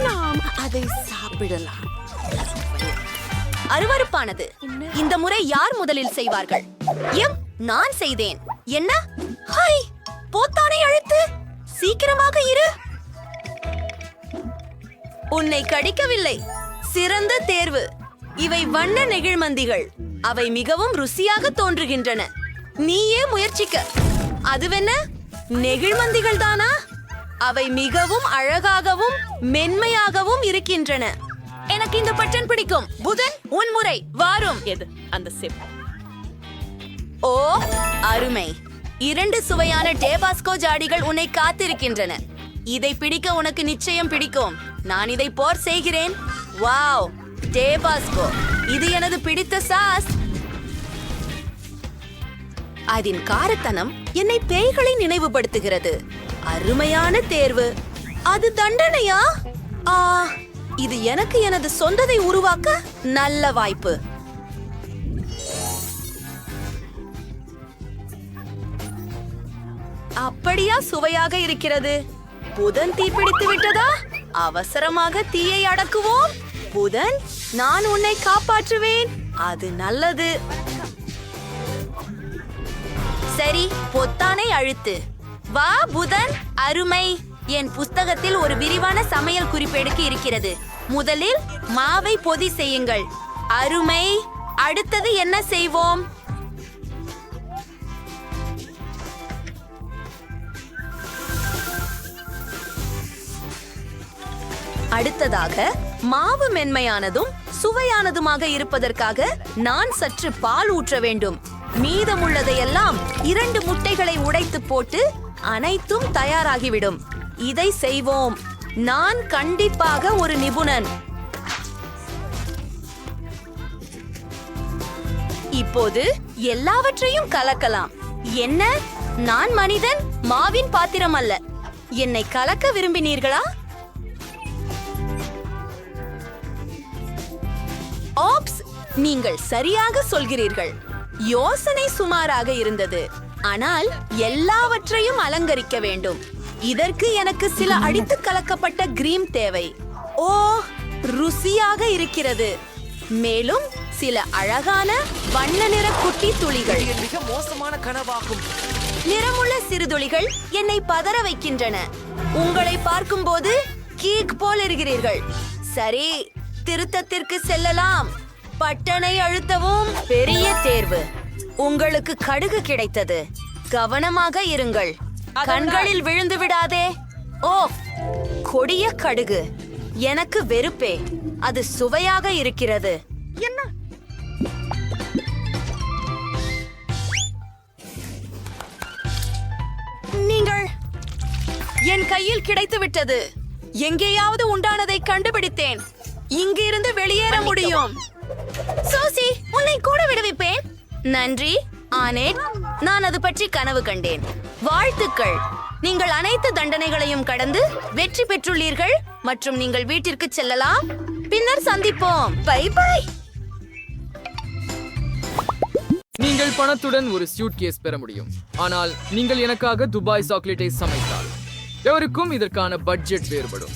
நாம் அதை சாப்பிடலாம். அருவருப்பானது. இந்த முறை யார் முதலில் செய்வார்கள்? நான் செய்தேன். என்ன? ஹை, பொத்தானை அழுத்து, சீக்கிரமாக இரு. உன்னை கடிக்கவில்லை. சிறந்த தேர்வு. இவை வண்ண நெகிழ்மந்திகள். அவை மிகவும் ருசியாக தோன்றுகின்றன. நீயே முயற்சிக்க. அதுவென்ன? நெகிழ்மந்திகள் தானா? அவை மிகவும் அழகாகவும் மென்மையாகவும் இருக்கின்றன. எனக்கு இந்த பட்டன் பிடிக்கும். புதன் உன் முறை. வாரும். எது அந்த சிப்? ஓ, அருமை. 2 சுவையான டேபாஸ்கோ ஜாடிகள் உன்னை காத்திருக்கின்றன. இதை பிடிக்க உனக்கு நிச்சயம் பிடிக்கும். நான் இதை போர் செய்கிறேன். வாவ், டேபாஸ்கோ, இது எனது பிடித்த சாஸ். அதன் காரத்தனம் என்னை பேய்களை நினைவுபடுத்துகிறது. அருமையான தேர்வு. அது தண்டனையா? இது எனக்கு எனது சொந்ததை உருவாக்க நல்ல வாய்ப்பு. அப்படியா சுவையாக இருக்கிறது? புதன் தீப்பிடித்து விட்டதா? அவசரமாக தீயை அடக்குவோம். புதன், நான் உன்னை காப்பாற்றுவேன். அது நல்லது. சரி, பொத்தானை அழுத்து. வா புதன். அருமை. என் புஸ்தகத்தில் ஒரு விரிவான சமையல் குறிப்பேடுக்கு இருக்கிறது. முதலில் மாவை பொதி செய்யுங்கள். அருமை. அடுத்தது என்ன செய்வோம்? அடுத்ததாக மாவு மென்மையானதும் சுவையானதுமாக இருப்பதற்காக நான் சற்று பால் ஊற்ற வேண்டும். மீதமுள்ளதையெல்லாம் 2 முட்டைகளை உடைத்து போட்டு அனைத்தும் தயாராகிவிடும். இதை செய்வோம். நான் கண்டிப்பாக ஒரு நிபுணன். இப்போது எல்லாவற்றையும் கலக்கலாம். என்ன? நான் மனிதன், மாவின் பாத்திரம் அல்ல. என்னை கலக்க விரும்பினீர்களா? ஆப்ஸ், நீங்கள் சரியாக சொல்கிறீர்கள். யோசனை சுமாராக இருந்தது, ஆனால் எல்லாவற்றையும் அலங்கரிக்க வேண்டும். இதற்கு எனக்கு சில அடித்து கலக்கப்பட்ட கிரீம் தேவை. ஓ, ருசியாக இருக்கிறது. மேலும் சில அழகான வண்ண நிற குட்டி துளிகள். மிக மோசமான கனவாகும். நிறமுள்ள சிறு துளிகள் என்னை பதற வைக்கின்றன. உங்களை பார்க்கும்போது கீக் போல் இருக்கிறீர்கள். சரி, திருத்தத்திற்கு செல்லலாம். பட்டனை அழுத்தவும். பெரிய தேர்வு. உங்களுக்கு கடுகு கிடைத்தது. கவனமாக இருங்கள். கண்களில் விழுந்து விடாதே. ஓ, கொடிய கடுகு. எனக்கு வெறுப்பே. அது சுவையாக இருக்கிறது. என்ன? நீங்கள் என் கையில் கிடைத்து விட்டது. எங்கேயாவது உண்டானதை கண்டுபிடித்தேன். இங்கிருந்து வெளியேற முடியும். சோசி, உன்னை கூட விடுவிப்பேன். நன்றி ஆனேட். நான் அது பற்றி கனவு கண்டேன். வாழ்த்துக்கள். நீங்கள் அனைத்து தண்டனைகளையும் கடந்து வெற்றி பெற்றுள்ளீர்கள் மற்றும் நீங்கள் வீட்டிற்கு செல்லலாம். பின்னர் சந்திப்போம். Bye bye. நீங்கள் பணத்துடன் ஒரு சூட்கேஸ் பெற முடியும், ஆனால் நீங்கள் எனக்காக துபாய் சாக்லேட்டை சமைத்தால் எவருக்கும் இதற்கான பட்ஜெட் வேறுபடும்.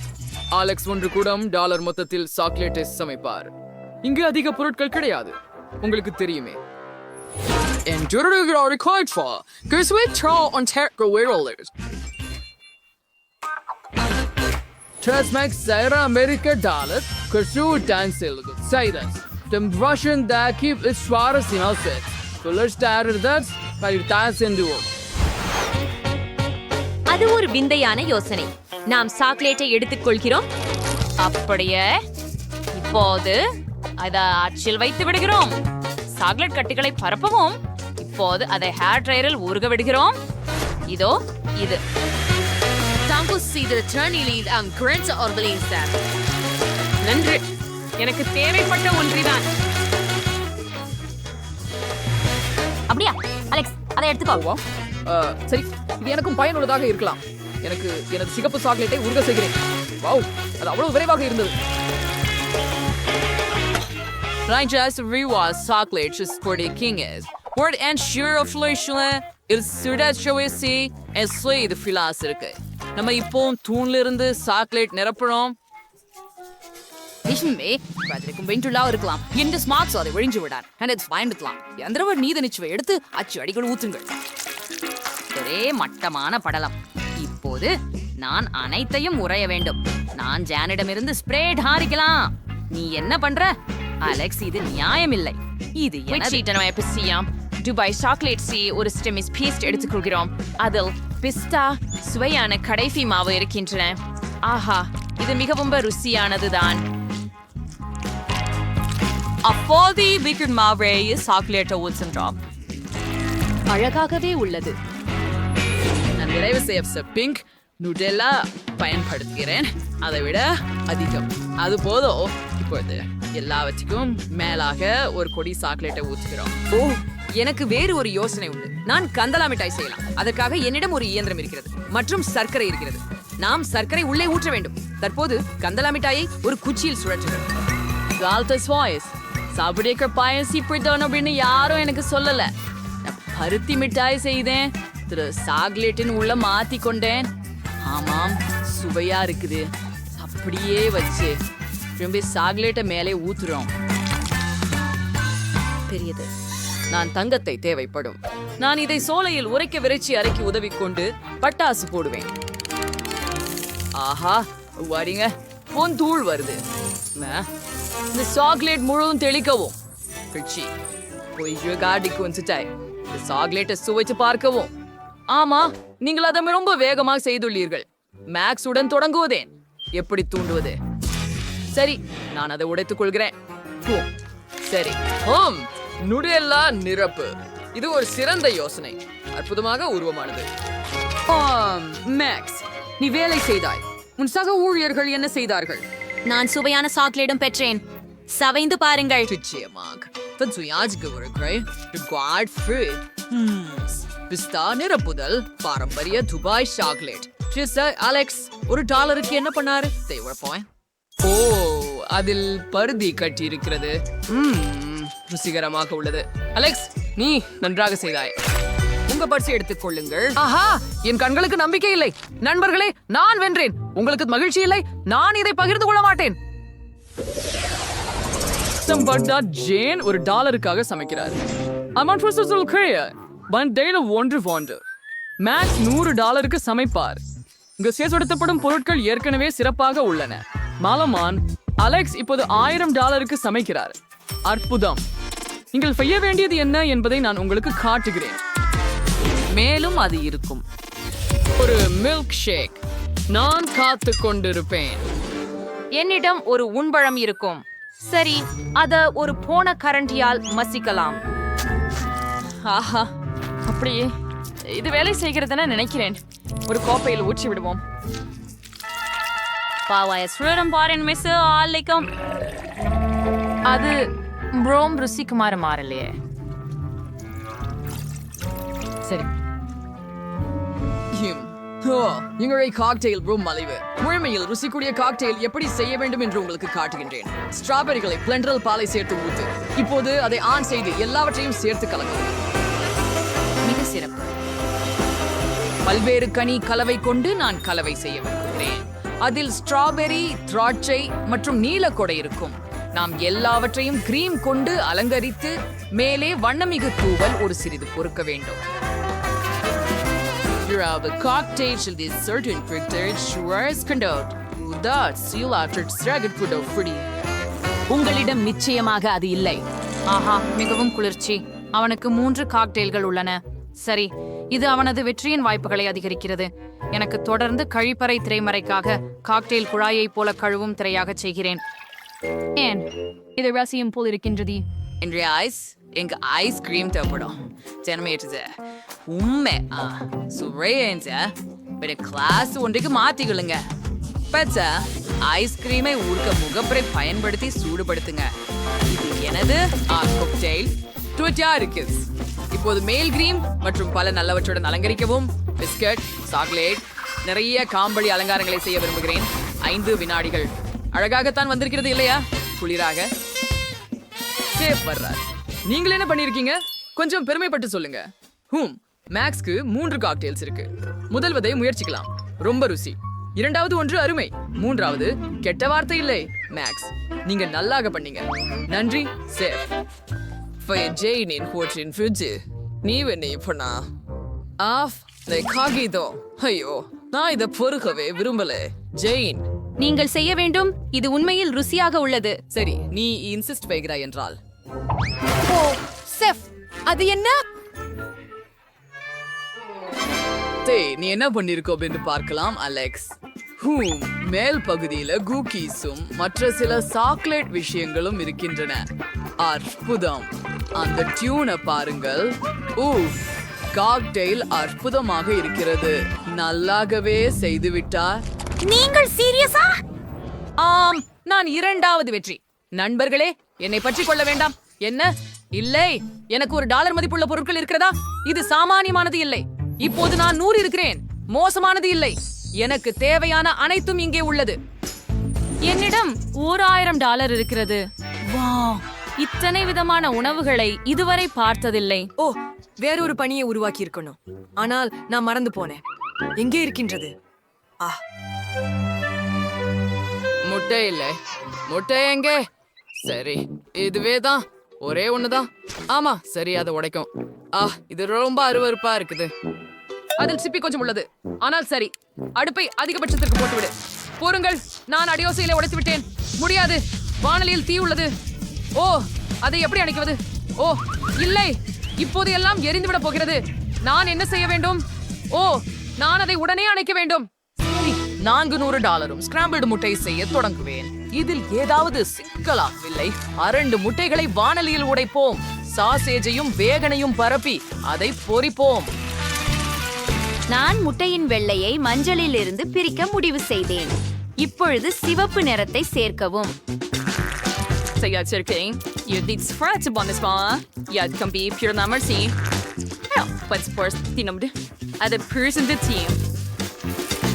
ஆலெக்ஸ் 1 கூடம் டாலர் மொத்தத்தில் சாக்லேட்டை சமைப்பார். இங்கு அதிக பொருட்கள் கிடையாது, உங்களுக்கு தெரியுமே. En duurder record for Guswit Troll on Terror. Transmax Zaira America Dollar, Kursu Dancil, Cyrus. The Russian that keep its Swaras in outfit. So let's start that by dance and duo. அது ஒரு விந்தையான யோசனை. நாம் சாக்லேட்டை எடுத்துக்கொள்கிறோம். அப்படியே இப்போது அதை அச்சில் வைத்து விடுகிறோம். சாக்லேட் கட்டிகளை பரப்பவும். இப்போது அதை ஹேர் ட்ரையரில் ஊறுக விடுகிறோம். இதோ இது. நன்று. எனக்கு தேவைப்பட்ட ஒன்றிதான். அப்படியா அலெக்ஸ், அதை எடுத்துக்கோ. சரி, இது எனக்கும் பயனுள்ளதாக இருக்கலாம். எனக்கு எனது சிகப்பு சாக்லேட்டை உருக செய்கிறேன். வாவ், அது அவ்வளவு விரைவாக இருந்தது. Rangers rewas chocolate for the kings. Word and sure of Leishla is Sudat Shawisi and Slay the philosopher. நம்ம இப்போ தூண்ல இருந்து சாக்லேட் நிரப்புறோம். விஷ்ணுமே பாத்திரக்கும் வெயின்டுலா இருக்கலாம். இந்த ஸ்மார்ட் சாரி ஒழிஞ்சு விடார். and it's பயன்படுத்தலாம். எந்திரவர் நீத நிச்சுவை எடுத்து அச்சு அடிகள் ஊத்துங்கள். ஒரே மட்டமான படலம். இப்போது நான் அனைத்தையும் உறைய வேண்டும். நான் ஜானிடமிருந்து ஸ்ப்ரேட் ஹாரிக்கலாம். நீ என்ன பண்ற அலெக்ஸ்? இது நியாயமில்லை. இது துபாய் சாக்லேட் சி ஒரு ஸ்டெமிஸ் பீஸ்ட் எடுத்துக்கொள்கிறோம். அதில் பிஸ்தா சுவையான கடைசி மாவு இருக்கின்றன. ஆஹா, இது மிகவும் ருசியானதுதான். அப்போது வீக்கெண்ட் மாவை சாக்லேட்டை ஊற்றுன்றோம். அழகாகவே உள்ளது. நான் நிறைவு செய்ய பிங்க் நுடெல்லா பயன்படுத்துகிறேன். அதை விட அதிகம் அது போதும். இப்போது எல்லாவற்றுக்கும் மேலாக ஒரு கொடி சாக்லேட்டை ஊற்றுகிறோம். ஓ, எனக்கு வேறு ஒரு யோசனை உண்டு. நான் கந்தலா மிட்டாய் செய்யலாம். அதற்காக என்னிடம் ஒரு இயந்திரம் இருக்கிறது மற்றும் சர்க்கரை இருக்கிறது. நாம் சர்க்கரை உள்ளே ஊற்ற வேண்டும். தற்போது கந்தலா மிட்டாயை ஒரு குச்சியில் சுழற்றுகிறோம். சாப்பிடுற பாயசி இப்படித்தான் அப்படின்னு யாரும் எனக்கு சொல்லல. நான் பருத்தி மிட்டாய் செய்தேன். சாக்லேட்டின் உள்ள மாத்தி கொண்டேன். ஆமாம், சுவையா இருக்குது. அப்படியே வச்சு திரும்பி சாக்லேட்டை மேலே ஊத்துறோம். பெரியது. நான் தங்கத்தை தேவைப்படும். நான் இதை சோலையில் உரைக்க விரைச்சி அரைக்கி உதவி கொண்டு பட்டாசு போடுவேன். ஆஹா, வரீங்க, பொன் தூள் வருது. இந்த சாக்லேட் முழுவதும் தெளிக்கவும். பிச்சி போய் காடிக்கு வந்துட்டாய். இந்த சாக்லேட்டை சுவைச்சு பார்க்கவும். ஆமா, நீங்கள் அதை ரொம்ப வேகமாக செய்துள்ளீர்கள். மேக்ஸ் உடன் தொடங்குவதேன். எப்படி தூண்டுவது? சரி, நான் அதை உடைத்துக் கொள்கிறேன். சரி, ஹோம் நுடெல்லா நிரப்பு. இது ஒரு சிறந்த யோசனை. அற்புதமாக உருவமானது. மேக்ஸ், நீ வேலை செய்தாய். உன் சக ஊழியர்கள் என்ன செய்தார்கள்? நான் சுவையான சாக்லேட்டும் பெற்றேன். சவைந்து பாருங்கள். நிச்சயமாக. பிஸ்தா நிரப்புதல் பாரம்பரிய துபாய் சாக்லேட். அலெக்ஸ், $1 என்ன பண்ணாரு? ஓ, அதில் பருதி கட்டி இருக்கிறது. ருசிகரமாக உள்ளது. அலெக்ஸ், நீ நன்றாக செய்தாய். உங்க பரிசை எடுத்துக் கொள்ளுங்கள். ஆஹா, என் கண்களுக்கு நம்பிக்கை இல்லை. நண்பர்களே, நான் வென்றேன். உங்களுக்கு மகிழ்ச்சி இல்லை? நான் இதை பகிர்ந்து கொள்ள மாட்டேன். ஜேன் $1 சமைக்கிறார். மேக்ஸ் $100 சமைப்பார். இங்கு சேர்ப்படுத்தப்படும் பொருட்கள் ஏற்கனவே சிறப்பாக உள்ளன. மாலமான் அலெக்ஸ் இப்போது $1000 சமைக்கிறார். அற்புதம். நீங்கள் செய்ய வேண்டியது என்ன என்பதை நான் உங்களுக்கு காட்டுகிறேன். மேலும் அது இருக்கும். ஒரு மில்க் ஷேக். நான் காத்து கொண்டிருப்பேன். என்னிடம் ஒரு உண்பழம் இருக்கும். சரி, அத ஒரு போன கரண்டியால் மசிக்கலாம். ஆஹா, அப்படியே இது வேலை செய்கிறதுன்னு நினைக்கிறேன். ஒரு கோப்பையில் ஊற்றி விடுவோம். அது ப்ரோம் ருசிக்குமாறு மாறலையே. சரி, எங்களுடைய காக்டெயில் ரூம் மலிவு. முழுமையில் ருசிக்கூடிய காக்டெயில் எப்படி செய்ய வேண்டும் என்று உங்களுக்கு காட்டுகின்றேன். ஸ்ட்ராபெரிகளை பிளெண்டரில் பாலை சேர்த்து ஊத்து. இப்போது அதை ஆன் செய்து எல்லாவற்றையும் சேர்த்து கலக்கவும். மிக சிறப்பு. பல்வேறு கனி கலவை கொண்டு நான் கலவை செய்ய விரும்புகிறேன். அதில் ஸ்ட்ராபெரி, திராட்சை மற்றும் நீலக்கொடை இருக்கும். நாம் எல்லாவற்றையும் கிரீம் கொண்டு அலங்கரித்து மேலே வண்ணமிகு தூவல் ஒரு சிறிது பொறுக்க வேண்டும். The cocktail should be certain prepared sugars conduct. That seal after stragged put of fruity. உங்களிடம் நிச்சயமாக அது இல்லை. ஆஹா, மிகவும் குளிர்ச்சி. அவனுக்கு 3 காக்டெயில்கள் உள்ளன. சரி, இது அவனது வெற்றியின் வாய்ப்புகளை அதிகரிக்கிறது. எனக்கு தொடர்ந்து கழிப்பறை திரைமறைக்காக காக்டெயில் குழாயை போல கழுவும் திரையாக செய்கிறேன். ஏன் இது ரசியம் போல் இருக்கின்றது? இன்றைய எங்க ஐஸ்கிரீம் தேவைப்படும் ஜனமேற்றது உண்மை சுவையா கிளாஸ் ஒன்றுக்கு மாத்திக்கொள்ளுங்க பச்சா ஐஸ்கிரீமை ஊர்க்க முகப்பரை பயன்படுத்தி சூடுபடுத்துங்க இது எனது காக்டெயில் ட்விட்டா இருக்கு இப்போது மேல் கிரீம் மற்றும் பல நல்லவற்றுடன் அலங்கரிக்கவும் பிஸ்கட் சாக்லேட் நிறைய காம்பளி அலங்காரங்களை செய்ய விரும்புகிறேன் 5 வினாடிகள் அழகாகத்தான் வந்திருக்கிறது இல்லையா குளிராக சேஃப் வர்றார் நீங்கள் என்ன பண்ணிருக்கீங்க கொஞ்சம் பெருமைப்பட்டு சொல்லுங்க மேக்ஸ்க்கு 3 காக்டெயில்ஸ் இருக்கு முதல்வதை முயற்சிக்கலாம் ரொம்ப ருசி இரண்டாவது ஒன்று அருமை மூன்றாவது கெட்ட வார்த்தை இல்லை மேக்ஸ் நீங்க நல்லாக பண்ணீங்க நன்றி சேஃப் ஜெயினின் ஹோட்டின் ஃப்ரிட்ஜ் நீ என்ன பண்ணா ஆஃப் காகிதோ ஐயோ நான் இதை பொறுக்கவே விரும்பல ஜெயின் நீங்கள் செய்ய வேண்டும் இது உண்மையில் ருசியாக உள்ளது சரி நீ இன்சிஸ்ட் வைக்கிறாய் என்றால் ஓ செஃப் அது என்ன நீ என்ன பண்ணிருக்கோ என்று பார்க்கலாம் அலெக்ஸ் மேல் பகுதியில குக்கீஸும் மற்ற சில சாக்லேட் விஷயங்களும் இருக்கின்றன அற்புதம் அந்த டியூனை பாருங்கள் காக்டெயில் அற்புதமாக இருக்கிறது நல்லாகவே செய்துவிட்டார் நீங்கள் சீரியஸா ஆம் நான் 2வது வெற்றி நண்பர்களே என்னை பற்றி கொள்ள வேண்டாம் என்ன இல்லை எனக்கு $1 மதிப்புள்ள பொருட்கள் இருக்கிறதா இது சாமானியமானது இல்லை இப்போது நான் 100 இருக்கிறேன் மோசமானது இல்லை எனக்கு தேவையான அனைத்தும் இங்கே உள்ளது என்னிடம் $1000 இருக்கிறது வாவ் இத்தனை விதமான உணவுகளை இதுவரை பார்த்ததில்லை ஓ வேறொரு பணியை உருவாக்கி இருக்கணும் ஆனால் நான் மறந்து போனேன் எங்கே இருக்கின்றது முட்டை இல்லை முட்டை எங்கே சரி இதுவே தான் ஒரே ஒண்ணுதான் ஆமா சரி அதை உடைக்கும் இது ரொம்ப அருவருப்பா இருக்குது அதில் சிப்பி கொஞ்சம் உள்ளது ஆனால் சரி அடுப்பை அதிகபட்சத்திற்கு போட்டுவிடு போருங்கள் நான் அடியோசையில உடைத்து விட்டேன் முடியாது வானலியில் தீ உள்ளது ஓ அதை எப்படி அணைக்குவது ஓ இல்லை இப்போது எல்லாம் எரிந்து விட போகிறது நான் என்ன செய்ய வேண்டும் ஓ நான் அதை உடனே அணைக்க வேண்டும் சரி $400 ஸ்கிராம்பிள்டு முட்டை செய்ய தொடங்குவேன் இதில் ஏதாவது சிக்கலாகவில்லை 2 முட்டைகளை வானலியில் உடைப்போம் சாசேஜையும் வேகனையும் பரப்பி அதை பொரிப்போம் நான் முட்டையின் வெள்ளையை மஞ்சளில் இருந்து பிரிக்க முடிவு செய்தேன் இப்பொழுது சிவப்பு நிறத்தை சேர்க்கவும்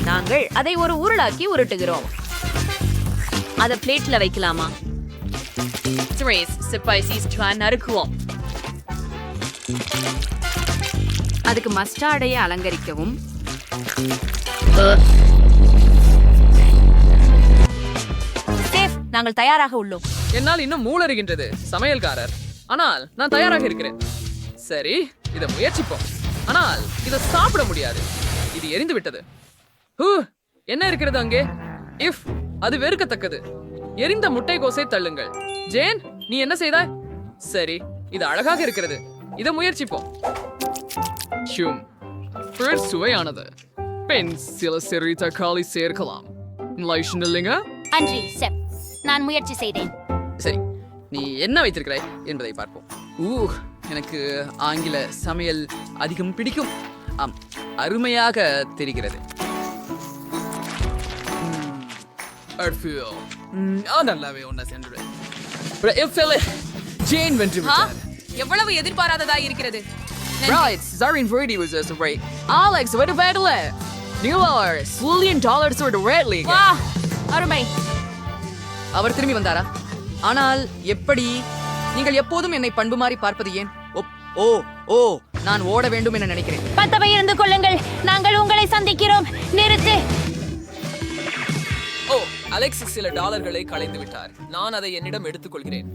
நாங்கள் அதை ஒரு உருளாக்கி உருட்டுகிறோம் அதை பிளேட்ல வைக்கலாமா நறுக்குவோம் அதுக்கு மஸ்டார்டையை அலங்கரிக்கவும் நாங்கள் தயாராக உள்ளோம் என்னால் இன்னும் மூளறுகின்றது சமையல்காரர் ஆனால் நான் தயாராக இருக்கிறேன் சரி இதை முயற்சிப்போம் ஆனால் இதை சாப்பிட முடியாது இது எரிந்து விட்டது என்ன இருக்கிறது அங்கே அது வெறுக்கத்தக்கது எரிந்த முட்டைகோசை தள்ளுங்கள் ஜேன் நீ என்ன செய்தாய் சரி இது அழகாக இருக்கிறது இதை முயற்சிப்போம் சுவையானது பெண் சில சிறு தக்காளி சேர்க்கலாம் இல்லைங்க அன்றி செப் நான் முயற்சி செய்தேன் சரி நீ என்ன வைத்திருக்கிறாய் என்பதை பார்ப்போம் எனக்கு ஆங்கில சமையல் அதிகம் பிடிக்கும் அருமையாக தெரிகிறது நல்லாவே ஒன்னா சென்று ஜேன் வென்று விட்டார் எவ்வளவு எதிர்பாராததா இருக்கிறது Right, Zarin Verdi was as right. Alex, what about it? $1 million for the Red League. வா அருமை அவர் திரும்பி வந்தாரா ஆனால் எப்படி நீங்கள் எப்போதும் என்னை பண்பு மாறி பார்ப்பது ஏன் ஓ நான் ஓட வேண்டும் என நினைக்கிறேன் பத்தவை இருந்து கொள்ளுங்கள் நாங்கள் உங்களை சந்திக்கிறோம் நிறுத்து அலெக்ஸ் சில டாலர்களை களைந்து விட்டார் நான் அதை என்னிடம் எடுத்துக்கொள்கிறேன்